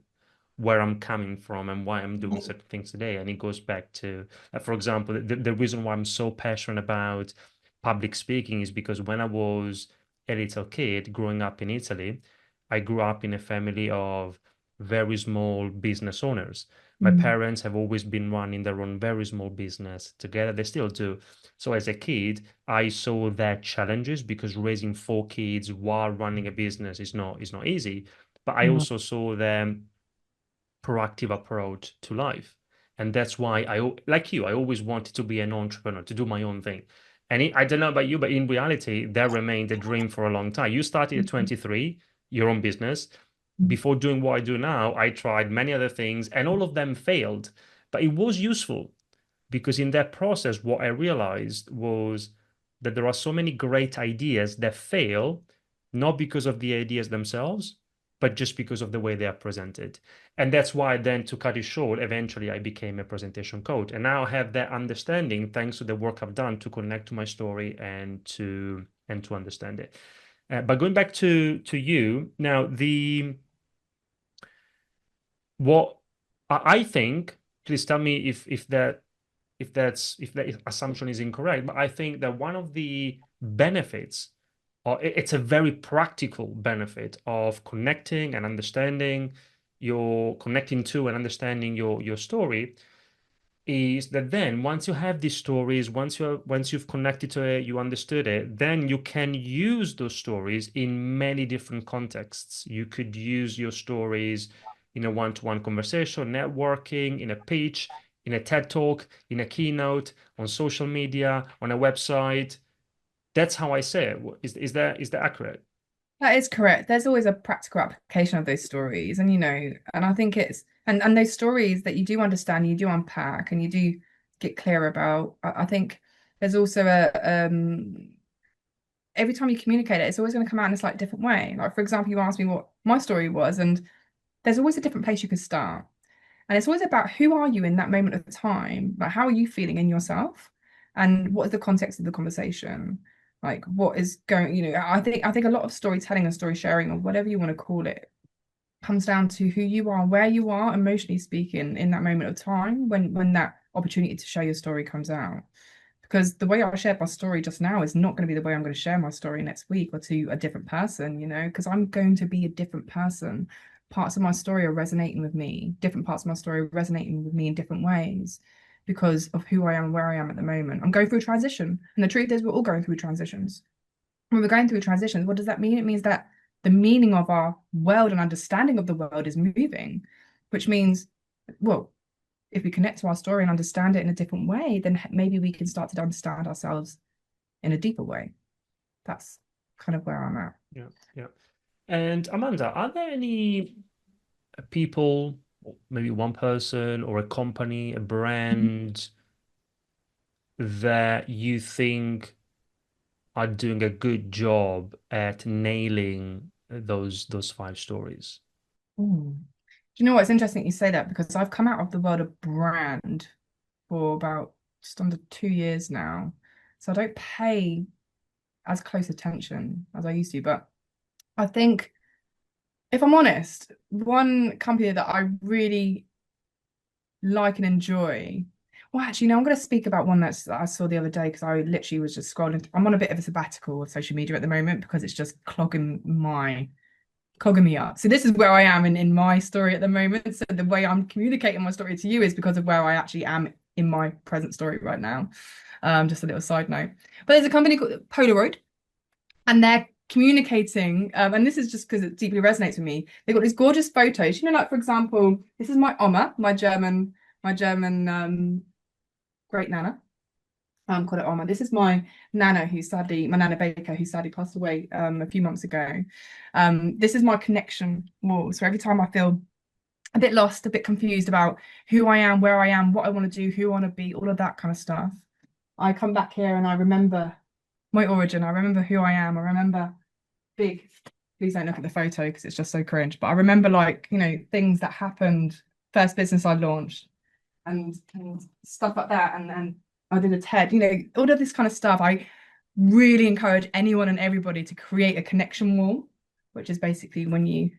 where I'm coming from and why I'm doing certain things today. And it goes back to, for example, the reason why I'm so passionate about public speaking is because when I was a little kid growing up in Italy, I grew up in a family of very small business owners. My Mm. parents have always been running their own very small business together. They still do. So as a kid, I saw their challenges because raising four kids while running a business is not easy. But I No. also saw them proactive approach to life. And that's why like you, I always wanted to be an entrepreneur, to do my own thing. And I don't know about you, but in reality, that remained a dream for a long time. You started at 23, your own business. Before doing what I do now, I tried many other things and all of them failed. But it was useful because in that process, what I realized was that there are so many great ideas that fail, not because of the ideas themselves, but just because of the way they are presented. And that's why then, to cut it short, eventually I became a presentation coach. And now I have that understanding thanks to the work I've done to connect to my story and to understand it. But going back to you now, the what I think, please tell me if that assumption is incorrect, but I think that one of the benefits, or it's a very practical benefit of connecting and understanding connecting to and understanding your story, is that then once you have these stories, once you've connected to it, you understood it, then you can use those stories in many different contexts. You could use your stories in a one-to-one conversation, networking, in a pitch, in a TED talk, in a keynote, on social media, on a website. That's how I say it. Is that accurate? That is correct. There's always a practical application of those stories, and and I think it's and those stories that you do understand, you do unpack, and you do get clear about. I think there's also a every time you communicate it, it's always going to come out in a slightly different way. Like for example, you asked me what my story was, and there's always a different place you could start. And it's always about who are you in that moment of time? Like how are you feeling in yourself? And what is the context of the conversation? Like what is going, I think a lot of storytelling and story sharing or whatever you want to call it comes down to who you are, where you are emotionally speaking in that moment of time when that opportunity to share your story comes out. Because the way I shared my story just now is not going to be the way I'm going to share my story next week or to a different person, because I'm going to be a different person. Parts of my story are resonating with me, different parts of my story are resonating with me in different ways because of who I am and where I am at the moment. I'm going through a transition. And the truth is, we're all going through transitions. When we're going through transitions, what does that mean? It means that the meaning of our world and understanding of the world is moving, which means, well, if we connect to our story and understand it in a different way, then maybe we can start to understand ourselves in a deeper way. That's kind of where I'm at. Yeah, yeah. And Amanda, are there any people, or maybe one person or a company, a brand that you think are doing a good job at nailing those five stories? Ooh. Do you know what? It's interesting you say that because I've come out of the world of brand for about just under 2 years now. So I don't pay as close attention as I used to. But I think, if I'm honest, one company that I really like and enjoy. Well, actually, no, I'm going to speak about one that I saw the other day because I literally was just scrolling. I'm on a bit of a sabbatical of social media at the moment because it's just clogging me up. So this is where I am in my story at the moment. So the way I'm communicating my story to you is because of where I actually am in my present story right now. Just a little side note. But there's a company called Polaroid, and they're communicating, and this is just because it deeply resonates with me. They've got these gorgeous photos. You know, like for example, this is my Oma, my German great nana. Call it Oma. This is my my Nana Baker, who sadly passed away a few months ago. This is my connection wall. So every time I feel a bit lost, a bit confused about who I am, where I am, what I want to do, who I want to be, all of that kind of stuff, I come back here and I remember my origin. I remember who I am. I remember big. Please don't look at the photo because it's just so cringe. But I remember, like, things that happened, first business I launched, and stuff like that. And then I did a TED, all of this kind of stuff. I really encourage anyone and everybody to create a connection wall, which is basically when you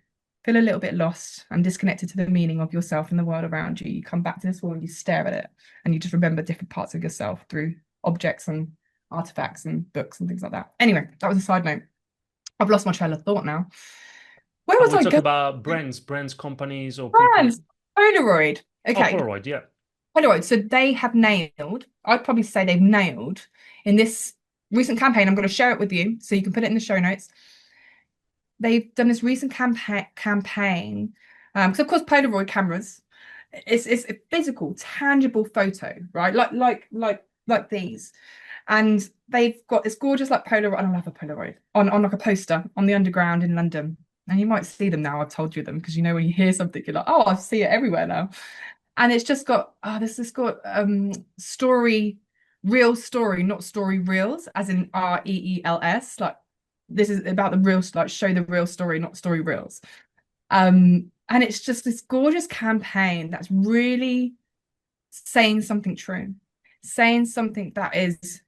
feel a little bit lost and disconnected to the meaning of yourself and the world around you, you come back to this wall and you stare at it and you just remember different parts of yourself through objects and artifacts and books and things like that. Anyway, that was a side note. I've lost my trail of thought now. Where And was we I talk going? about brands, companies, or people. Brands. Polaroid. Oh, Okay, Polaroid, yeah. Polaroid. So they have nailed, I'd probably say they've nailed in this recent campaign. I'm going to share it with you so you can put it in the show notes. They've done this recent campaign. So of course, Polaroid cameras, it's a physical, tangible photo, right? Like these. And they've got this gorgeous like Polaroid, and I love a Polaroid on like a poster on the Underground in London. And you might see them now. I've told you them because when you hear something, you're like, oh, I see it everywhere now. And it's just got this got story, real story, not story reels, as in REELS. Like this is about the real, like show the real story, not story reels. And it's just this gorgeous campaign that's really saying something true, saying something that is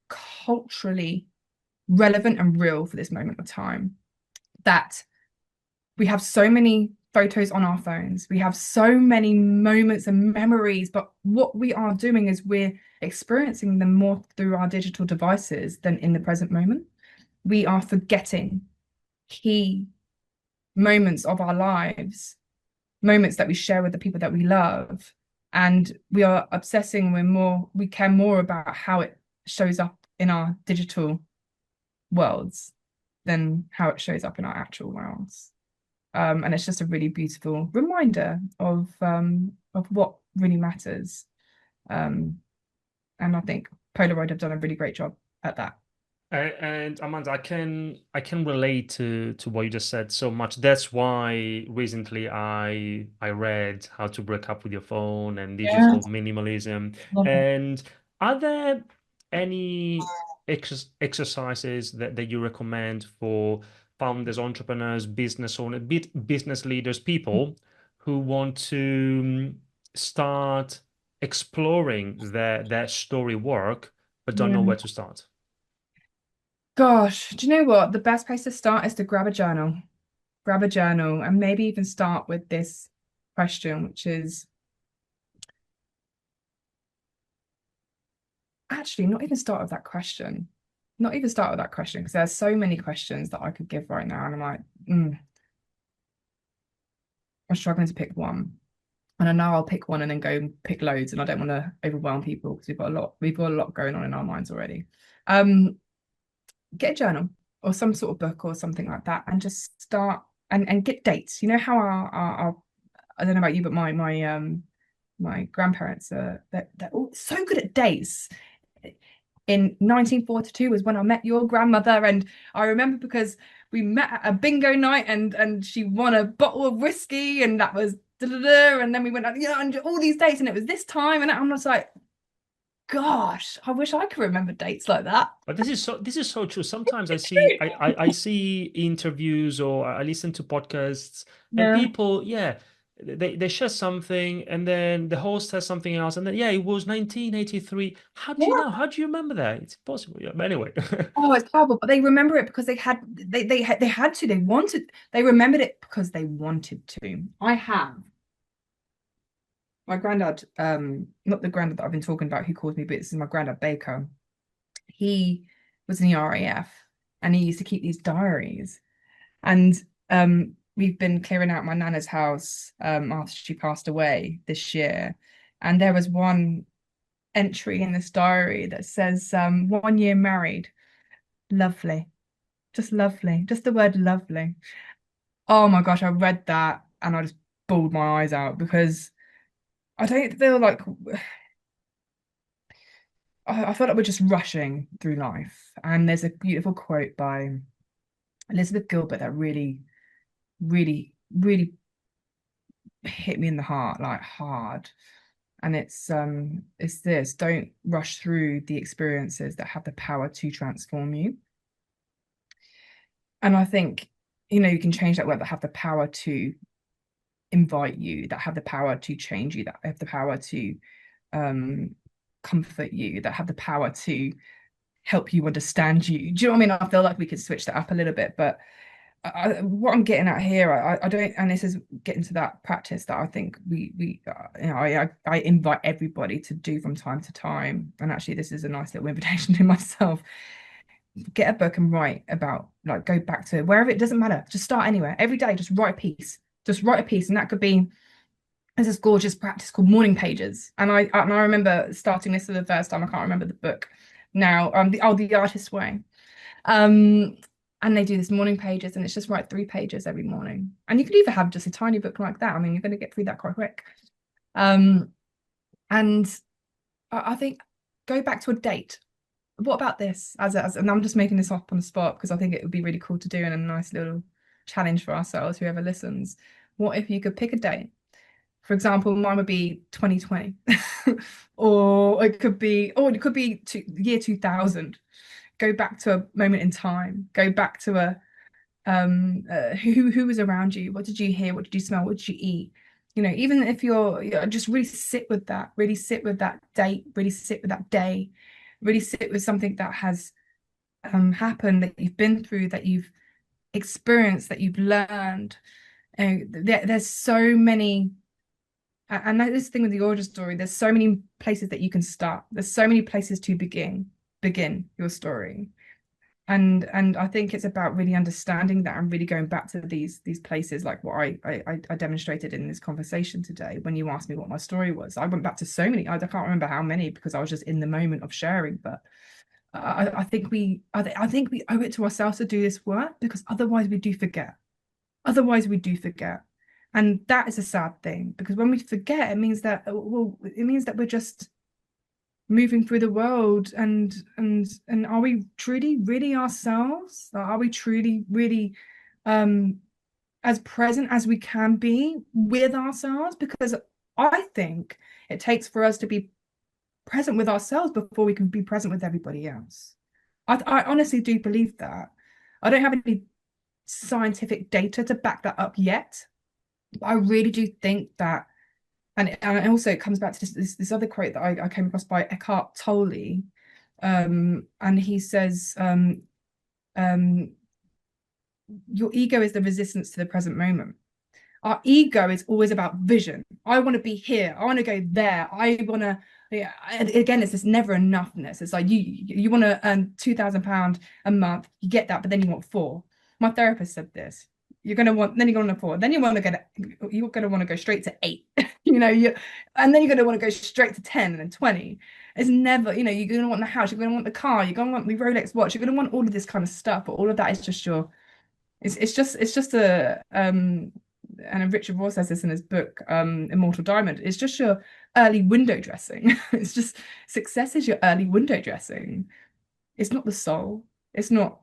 culturally relevant and real for this moment of time. That we have so many photos on our phones, we have so many moments and memories, but what we are doing is we're experiencing them more through our digital devices than in the present moment. We are forgetting key moments of our lives, moments that we share with the people that we love, and we are obsessing, we care more about how it shows up in our digital worlds than how it shows up in our actual worlds. And it's just a really beautiful reminder of what really matters. And I think Polaroid have done a really great job at that. And Amanda, I can relate to what you just said so much. That's why recently I read How to Break Up with Your Phone and Yeah. Digital Minimalism. Love that. And are there any exercises that you recommend for founders, entrepreneurs, business owners, business leaders, people who want to start exploring their story work but don't know Yeah. where to start? Gosh, do you know what? The best place to start is to grab a journal. Grab a journal and maybe even start with this question, which is actually not even start with that question. Not even start with that question because there's so many questions that I could give right now. And I'm like, I'm struggling to pick one. And I know I'll pick one and then go and pick loads. And I don't want to overwhelm people because we've got a lot going on in our minds already. Get a journal or some sort of book or something like that and just start and get dates. You know how our I don't know about you, but my grandparents they're all so good at dates. In 1942 was when I met your grandmother, and I remember because we met at a bingo night and she won a bottle of whiskey and that was and then we went out, and all these dates and it was this time and I'm just like, gosh, I wish I could remember dates like that. But this is so true. Sometimes I see I see interviews or I listen to podcasts and Yeah. people, yeah, they share something, and then the host says something else, and then yeah, it was 1983. How do you know? How do you remember that? It's possible. Yeah, but anyway. Oh, it's horrible. But they remember it because they had to. They wanted. They remembered it because they wanted to. I have my granddad, not the granddad that I've been talking about who calls me, but this is my granddad Baker. He was in the RAF and he used to keep these diaries. And we've been clearing out my nana's house after she passed away this year. And there was one entry in this diary that says 1 year married. Lovely. Just lovely. Just the word lovely. Oh my gosh, I read that and I just bawled my eyes out because I don't feel like I feel like we're just rushing through life. And there's a beautiful quote by Elizabeth Gilbert that really, really, really hit me in the heart, like hard. And it's this: don't rush through the experiences that have the power to transform you. And I think, you can change that word, that have the power to invite you, that have the power to change you, that have the power to comfort you, that have the power to help you understand you. Do you know what I mean? I feel like we could switch that up a little bit, but what I'm getting at here, I don't, and this is getting to that practice that I think I invite everybody to do from time to time. And actually, this is a nice little invitation to myself. Get a book and write about, like, go back to wherever, it doesn't matter. Just start anywhere. Every day, just write a piece. Just write a piece, and that could be. There's this gorgeous practice called morning pages, and I remember starting this for the first time. I can't remember the book now. The Artist's Way. Um, and they do this morning pages, and it's just write 3 pages every morning. And you could either have just a tiny book like that. I mean, you're going to get through that quite quick. And I think go back to a date. What about this? And I'm just making this up on the spot because I think it would be really cool to do, and a nice little challenge for ourselves, whoever listens. What if you could pick a date? For example, mine would be 2020, or it could be, year 2000. Go back to a moment in time. Go back to who was around you. What did you hear? What did you smell? What did you eat? Even if you're just really sit with that. Really sit with that date. Really sit with that day. Really sit with something that has happened, that you've been through, that you've experienced, that you've learned. There's so many. And that is the thing with the origin story. There's so many places that you can start. There's so many places to begin your story. And I think it's about really understanding that and really going back to these places, like what I demonstrated in this conversation today. When you asked me what my story was, I went back to so many. I can't remember how many because I was just in the moment of sharing. But I think we owe it to ourselves to do this work, because otherwise we do forget. Otherwise we do forget. And that is a sad thing, because when we forget, it means that we're just moving through the world, and are we truly really ourselves? Are we truly really as present as we can be with ourselves? Because I think it takes for us to be present with ourselves before we can be present with everybody else. I honestly do believe that. I don't have any scientific data to back that up yet, but I really do think that. And also it comes back to this other quote that I came across by Eckhart Tolle, and he says, your ego is the resistance to the present moment. Our ego is always about vision. I want to be here. I want to go there. I want to. Yeah, and again, it's this never enoughness. It's like you want to earn £2,000 a month. You get that, but then you want 4. My therapist said this. You're going to want, then you're going to 4, then you're going to want to go straight to 8, and then you're going to want to go straight to 10 and then 20. It's never, you're going to want the house, you're going to want the car, you're going to want the Rolex watch, you're going to want all of this kind of stuff, but all of that is just it's just a and Richard Rohr says this in his book, Immortal Diamond. It's just your early window dressing. It's just, success is your early window dressing. It's not the soul. It's not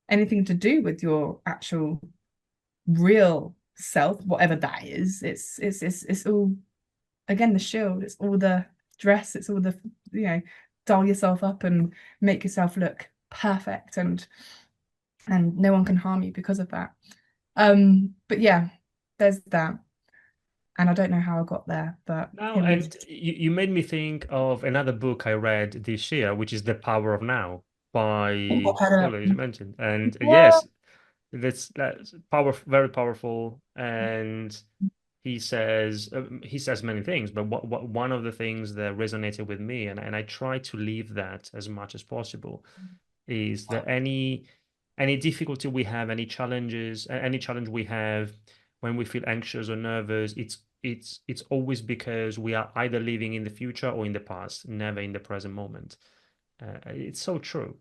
anything to do with your actual real self, whatever that is. It's all, again, the shield. It's all the dress. It's all the, doll yourself up and make yourself look perfect, and no one can harm you because of that. But yeah, there's that. And I don't know how I got there, but Now, here we and you made me think of another book I read this year, which is The Power of Now by are. Julian, as you mentioned. And Yeah. yes, that's very powerful. And he says many things, but one of the things that resonated with me, and I try to leave that as much as possible, is that any difficulty we have, any challenge we have when we feel anxious or nervous, it's always because we are either living in the future or in the past, never in the present moment. It's so true.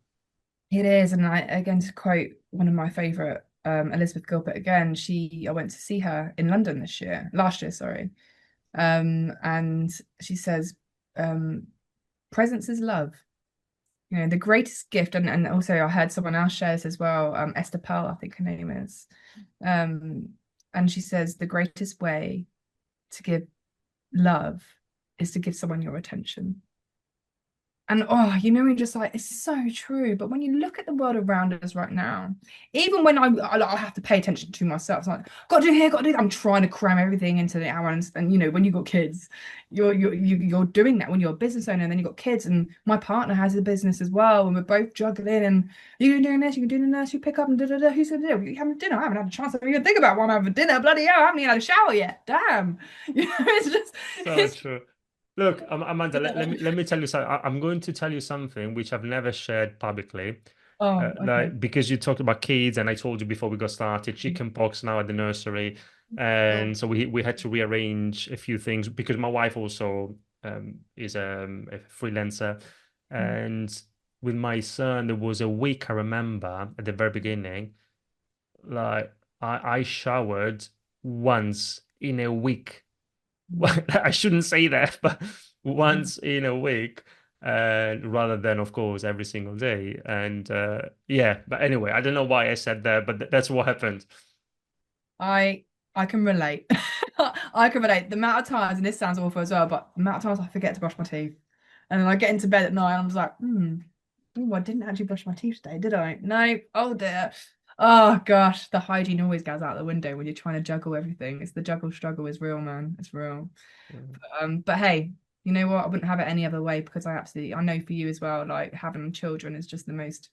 It is, and I again to quote one of my favorite, Elizabeth Gilbert again. I went to see her in London last year, sorry. And she says, presence is love. You know, the greatest gift, and also I heard someone else share this as well, Esther Pearl, I think her name is. Um, and she says the greatest way to give love is to give someone your attention. And oh, you're just like, it's so true. But when you look at the world around us right now, even when I have to pay attention to myself, it's like, got to do here, got to do that. I'm trying to cram everything into the hour. And when you've got kids, you're doing that when you're a business owner, and then you've got kids. And my partner has a business as well, and we're both juggling. And you're doing this, you can do the nursery pick up, and da da da. Who's gonna do it? You having dinner? I haven't had a chance to even think about what I'm having for dinner. Bloody hell, I haven't even had a shower yet. Damn. It's just, So it's true. Look, Amanda, let me tell you something. I'm going to tell you something which I've never shared publicly. oh, okay. Like because you talked about kids, and I told you before we got started, chicken pox now at the nursery, Oh. and so we had to rearrange a few things because my wife also is a freelancer, and with my son, there was a week I remember at the very beginning, like I showered once in a week. Mm. I shouldn't say that, but once in a week, rather than, of course, every single day. And yeah, but anyway, I don't know why I said that, but that's what happened. I I can relate. I can relate. The amount of times, and this sounds awful as well, but the amount of times I forget to brush my teeth. And then I get into bed at night and I'm just like, oh, I didn't actually brush my teeth today, did I? No. Oh dear. Oh gosh, the hygiene always goes out the window when you're trying to juggle everything. It's the juggle struggle is real, man. It's real. Mm. But hey, you know what? I wouldn't have it any other way because I know for you as well, like having children is just the most,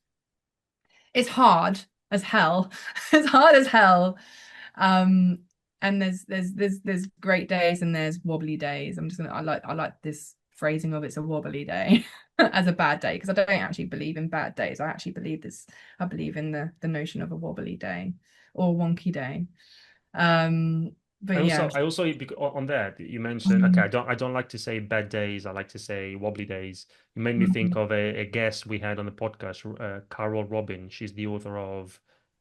it's hard as hell. It's hard as hell. Um, and there's great days and there's wobbly days. I like this phrasing of it's a wobbly day as a bad day because I don't actually believe in bad days. I believe in the notion of a wobbly day or wonky day. Um, I but also, yeah. I also on that you mentioned, okay, Mm, I don't like to say bad days. I like to say wobbly days. You made me think mm, of a guest we had on the podcast, Carol Robin. She's the author of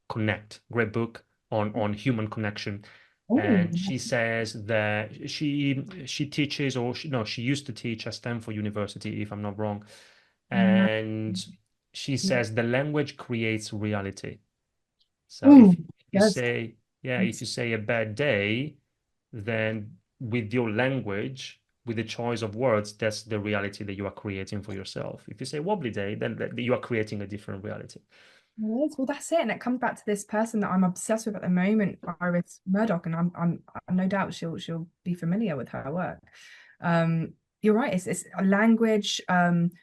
Connect, great book on human connection. oh, And she says that she teaches, or no, she used to teach at Stanford University, if I'm not wrong. uh, And she yeah. says the language creates reality. So Oh, if you yes. say, yeah, if you say a bad day, then with your language, with the choice of words, that's the reality that you are creating for yourself. If you say wobbly day, then you are creating a different reality. Yes, well, that's it, and it comes back to this person that I'm obsessed with at the moment, Iris Murdoch, and I'm no doubt she'll be familiar with her work. Um, you're right. It's a language,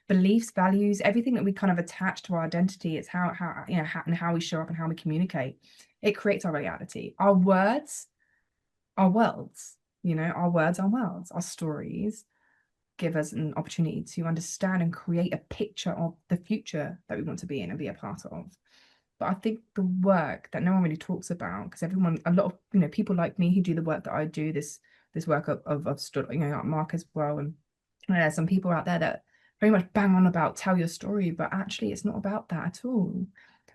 beliefs, values, everything that we kind of attach to our identity. It's how and how we show up and how we communicate. It creates our reality. Our words, our worlds. Our words are worlds. Our stories give us an opportunity to understand and create a picture of the future that we want to be in and be a part of. But I think the work that no one really talks about, because a lot of people like me who do the work that I do, this work like Mark as well, and there's some people out there that very much bang on about tell your story, but actually it's not about that at all.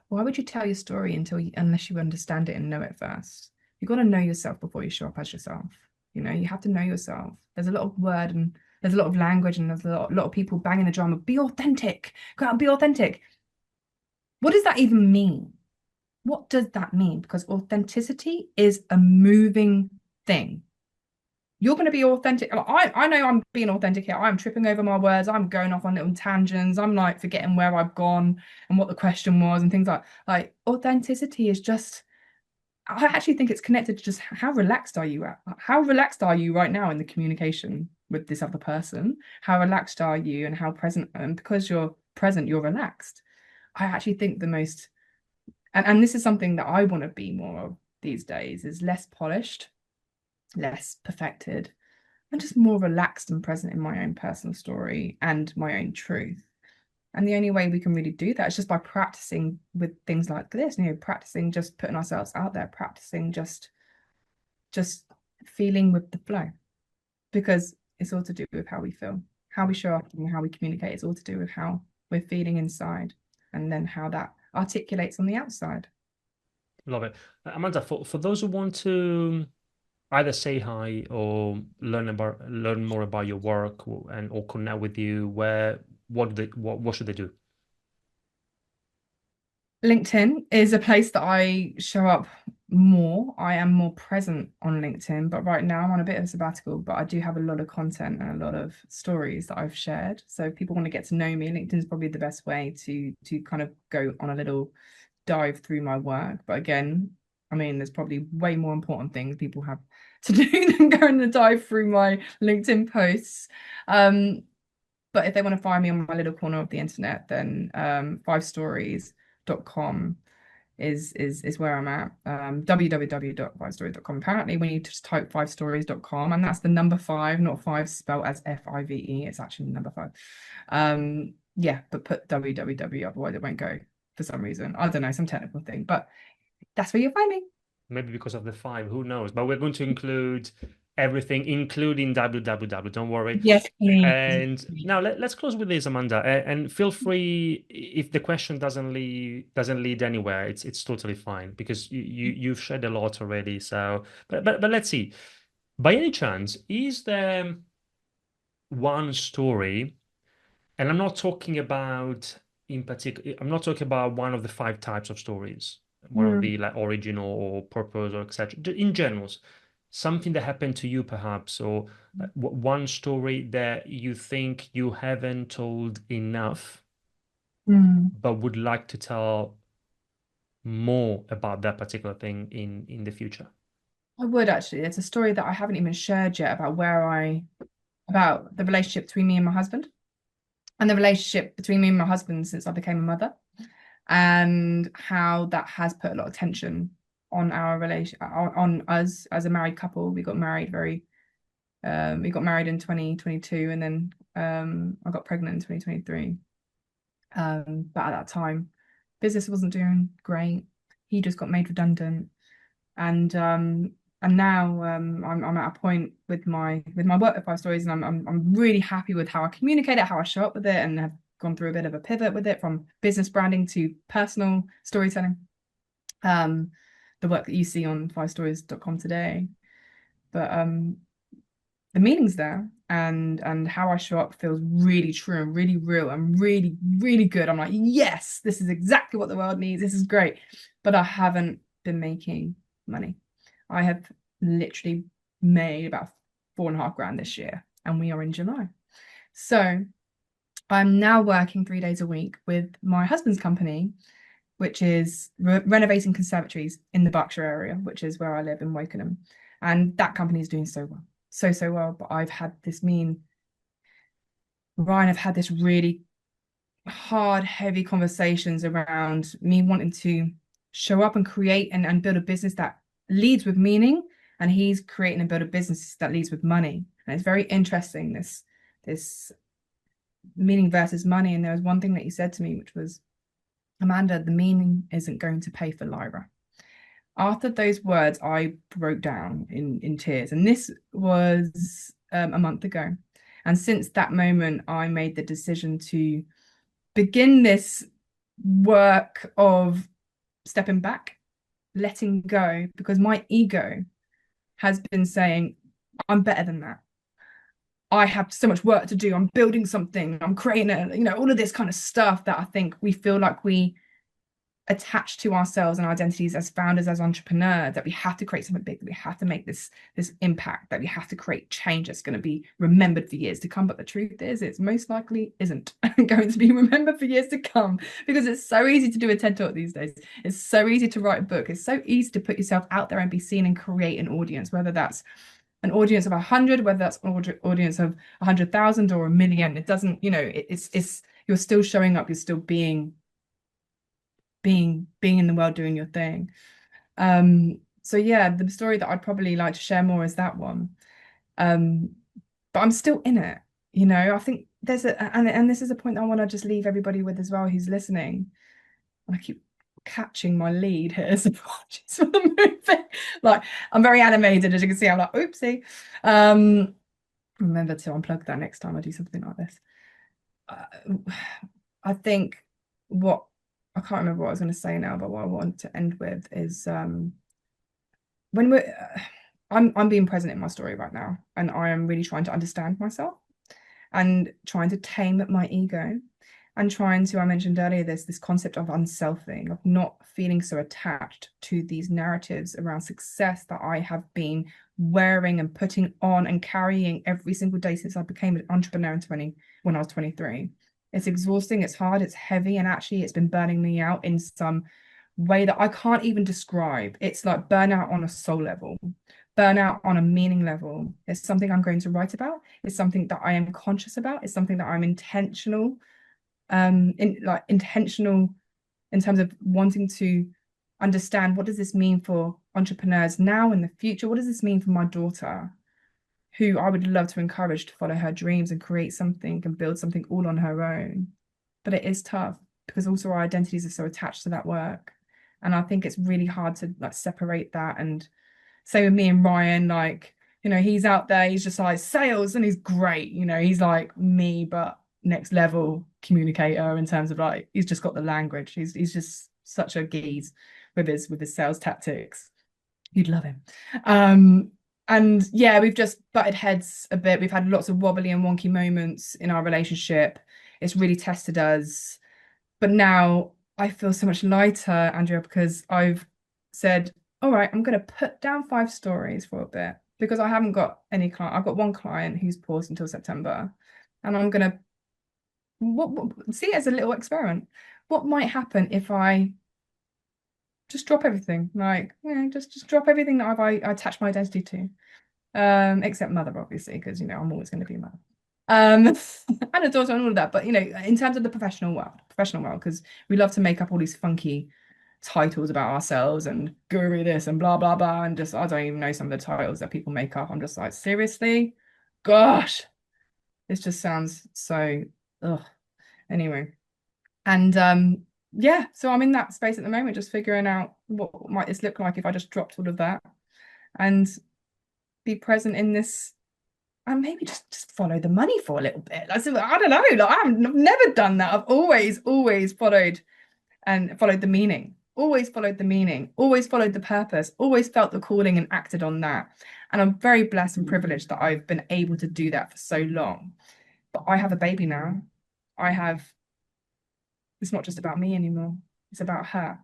Why would you tell your story unless you understand it and know it first? You've got to know yourself before you show up as yourself. You have to know yourself. There's a lot of word and there's a lot of language and there's a lot of people banging the drum of be authentic. Go out and be authentic. What does that even mean? What does that mean? Because authenticity is a moving thing. You're going to be authentic. Like, I know I'm being authentic here. I'm tripping over my words. I'm going off on little tangents. I'm like forgetting where I've gone and what the question was and things like authenticity is just I actually think it's connected to just how relaxed are you at? How relaxed are you right now in the communication with this other person? How relaxed are you and how present? And because you're present, you're relaxed. I actually think the most, and this is something that I want to be more of these days, is less polished, less perfected, and just more relaxed and present in my own personal story and my own truth. And the only way we can really do that is just by practicing with things like this, practicing just putting ourselves out there, practicing just feeling with the flow, because it's all to do with how we feel, how we show up and how we communicate. It's all to do with how we're feeling inside and then how that articulates on the outside. Love it. Amanda, for those who want to either say hi or learn more about your work or connect with you, what should they do? LinkedIn is a place that I show up more. I am more present on LinkedIn, but right now I'm on a bit of a sabbatical, but I do have a lot of content and a lot of stories that I've shared. So if people want to get to know me, LinkedIn is probably the best way to kind of go on a little dive through my work. But again, I mean, there's probably way more important things people have to do than going to dive through my LinkedIn posts. But if they want to find me on my little corner of the internet, then 5stories.com is where I'm at. www.5stories.com. Apparently, when you just type 5stories.com, and that's the number five, not five spelled as FIVE, it's actually number five. Yeah, but put www, otherwise it won't go for some reason. I don't know, some technical thing, but that's where you'll find me. Maybe because of the five, who knows? But we're going to include everything, including www. Don't worry. Yes, please. And now let's close with this, Amanda. And feel free if the question doesn't lead anywhere. It's totally fine because you've shared a lot already. So, but let's see. By any chance, is there one story? And I'm not talking about in particular. I'm not talking about one of the five types of stories, one of Mm, the like original or purpose or etc. In general, something that happened to you perhaps, or one story that you think you haven't told enough, mm. but would like to tell more about that particular thing in the future. I would actually. It's a story that I haven't even shared yet about the relationship between me and my husband, and the relationship between me and my husband since I became a mother, and how that has put a lot of tension on our relation, on us as a married couple. We got married in 2022, and then I got pregnant in 2023. But at that time, business wasn't doing great. He just got made redundant, and now I'm at a point with my work with 5stories, and I'm really happy with how I communicate it, how I show up with it, and have gone through a bit of a pivot with it from business branding to personal storytelling. The work that you see on 5stories.com today, but the meaning's there, and how I show up feels really true and really real and really, really good. I'm like, yes, this is exactly what the world needs. This is great. But I haven't been making money. I have literally made about 4.5 grand this year, and we are in July. So I'm now working 3 days a week with my husband's company, which is renovating conservatories in the Berkshire area, which is where I live in Wokingham. And that company is doing so well, so well. But I've had this really hard, heavy conversations around me wanting to show up and create and build a business that leads with meaning, and he's creating and build a business that leads with money. And it's very interesting, this meaning versus money. And there was one thing that he said to me, which was, Amanda, the meaning isn't going to pay for Lyra. After those words, I broke down in tears. And this was a month ago. And since that moment, I made the decision to begin this work of stepping back, letting go, because my ego has been saying, I'm better than that. I have so much work to do. I'm building something. I'm creating all of this kind of stuff that I think we feel like we attached to ourselves and our identities as founders, as entrepreneurs, that we have to create something big, that we have to make this impact, that we have to create change that's going to be remembered for years to come. But the truth is, it's most likely isn't going to be remembered for years to come, because it's so easy to do a TED Talk these days. It's so easy to write a book. It's so easy to put yourself out there and be seen and create an audience, whether that's an audience of 100, whether that's an audience of 100,000 or a million. It doesn't, it's you're still showing up, you're still being in the world, doing your thing. So yeah, the story that I'd probably like to share more is that one. But I'm still in it, I think there's and this is a point that I want to just leave everybody with as well who's listening. I keep catching my lead here, so apologies for the moving. Like, I'm very animated, as you can see. I'm like, oopsie. Remember to unplug that next time I do something like this. I think I can't remember what I was going to say now, but what I wanted to end with is when I'm being present in my story right now, and I am really trying to understand myself and trying to tame my ego, and trying to, I mentioned earlier, this concept of unselfing, of not feeling so attached to these narratives around success that I have been wearing and putting on and carrying every single day since I became an entrepreneur when I was 23. It's exhausting, it's hard, it's heavy, and actually it's been burning me out in some way that I can't even describe. It's like burnout on a soul level, burnout on a meaning level. It's something I'm going to write about. It's something that I am conscious about. It's something that I'm intentional in terms of wanting to understand, what does this mean for entrepreneurs now in the future? What does this mean for my daughter, who I would love to encourage to follow her dreams and create something and build something all on her own? But it is tough, because also our identities are so attached to that work. And I think it's really hard to like separate that. And same with me and Ryan, like, he's out there, he's just like sales and he's great, he's like me, but next level communicator, in terms of like, he's just got the language. He's just such a geese with his sales tactics. You'd love him. And yeah, we've just butted heads a bit. We've had lots of wobbly and wonky moments in our relationship. It's really tested us. But now I feel so much lighter, Andrea, because I've said, all right, I'm going to put down 5 stories for a bit, because I haven't got any client. I've got one client who's paused until September, and I'm going to see it as a little experiment. What might happen if I just drop everything? Like, just drop everything that I attach my identity to, except mother, obviously, because I'm always going to be a mother. And a daughter and all of that. But in terms of the professional world, because we love to make up all these funky titles about ourselves and guru this and blah blah blah, and just I don't even know some of the titles that people make up. I'm just like, seriously, gosh, this just sounds so ugh. Anyway, and yeah, so I'm in that space at the moment, just figuring out what might this look like if I just dropped all of that and be present in this, and maybe just follow the money for a little bit. I don't know, like I've never done that. I've always followed the meaning, always followed the meaning, always followed the purpose, always felt the calling and acted on that. And I'm very blessed and privileged that I've been able to do that for so long. But I have a baby now. It's not just about me anymore. It's about her.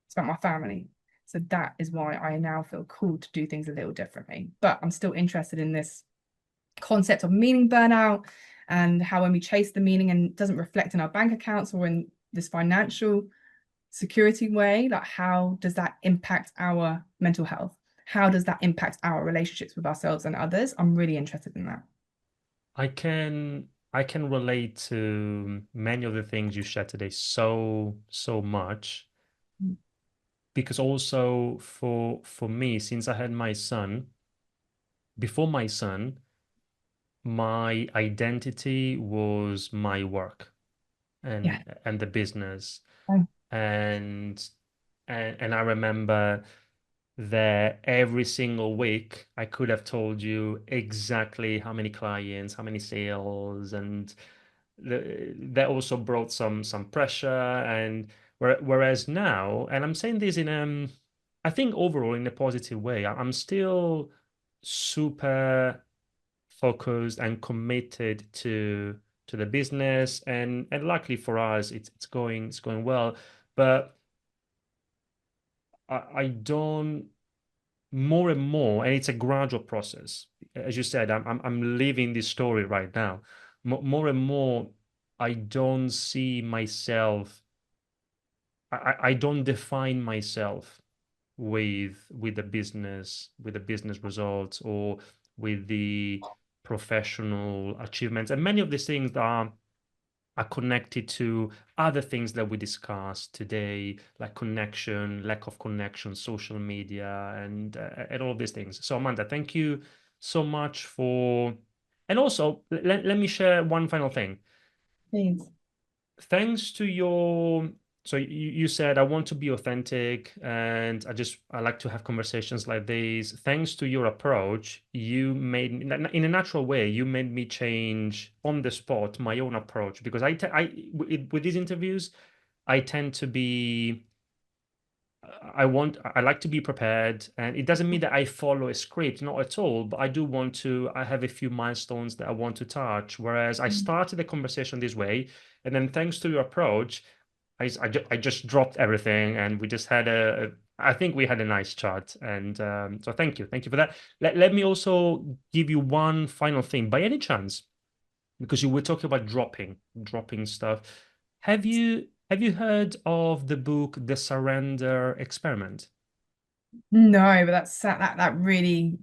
It's about my family. So that is why I now feel called to do things a little differently. But I'm still interested in this concept of meaning burnout, and how when we chase the meaning and it doesn't reflect in our bank accounts or in this financial security way, like how does that impact our mental health? How does that impact our relationships with ourselves and others? I'm really interested in that. I can relate to many of the things you shared today so much, because also for me, since I had my son, before my son, my identity was my work Yeah. and the business. Oh, And I remember that every single week I could have told you exactly how many clients, how many sales, and that also brought some pressure. And whereas now, and I'm saying this in I think overall in a positive way, I'm still super focused and committed to the business, and luckily for us it's going well. But I don't more and more, and it's a gradual process. As you said, I'm living this story right now. More and more, I don't see myself. I don't define myself with the business results, or with the professional achievements, and many of these things are connected to other things that we discussed today, like connection, lack of connection, social media, and all of these things. So Amanda, thank you so much for, and also let me share one final thing. Please. Thanks to your, so you said I want to be authentic, and I like to have conversations like these. Thanks to your approach, you made, in a natural way, you made me change on the spot my own approach, because with these interviews, I tend to be, I like to be prepared, and it doesn't mean that I follow a script, not at all, but I have a few milestones that I want to touch. Whereas I started the conversation this way, and then thanks to your approach, I just dropped everything, and we just had I think we had a nice chat. And so thank you. Thank you for that. Let me also give you one final thing. By any chance, because you were talking about dropping stuff, have you heard of the book The Surrender Experiment? No, but that really,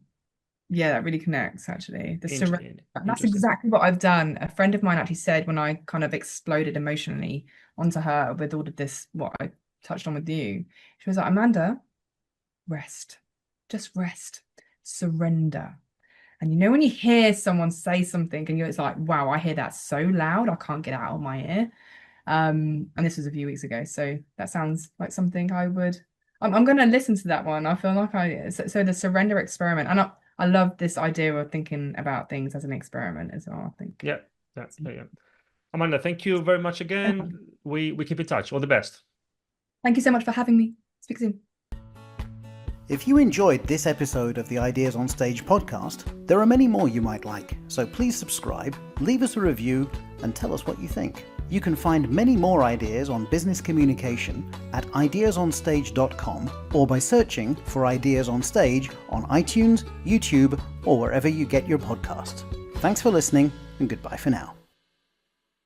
yeah, that really connects actually. The surrender. That's Interesting. exactly what I've done. A friend of mine actually said when I kind of exploded emotionally onto her with all of this, what I touched on with you, she was like, Amanda, rest. Just rest. Surrender. And you know when you hear someone say something and it's like, wow, I hear that so loud, I can't get it out of my ear. And this was a few weeks ago, so that sounds like something I would. I'm going to listen to that one. I feel like so the surrender experiment, and I love this idea of thinking about things as an experiment as well. I think. Yeah, yeah. Amanda, thank you very much again. We keep in touch. All the best. Thank you so much for having me. Speak soon. If you enjoyed this episode of the Ideas on Stage podcast, there are many more you might like, so please subscribe, leave us a review, and tell us what you think. You can find many more ideas on business communication at ideasonstage.com, or by searching for Ideas on Stage on iTunes, YouTube, or wherever you get your podcasts. Thanks for listening, and goodbye for now.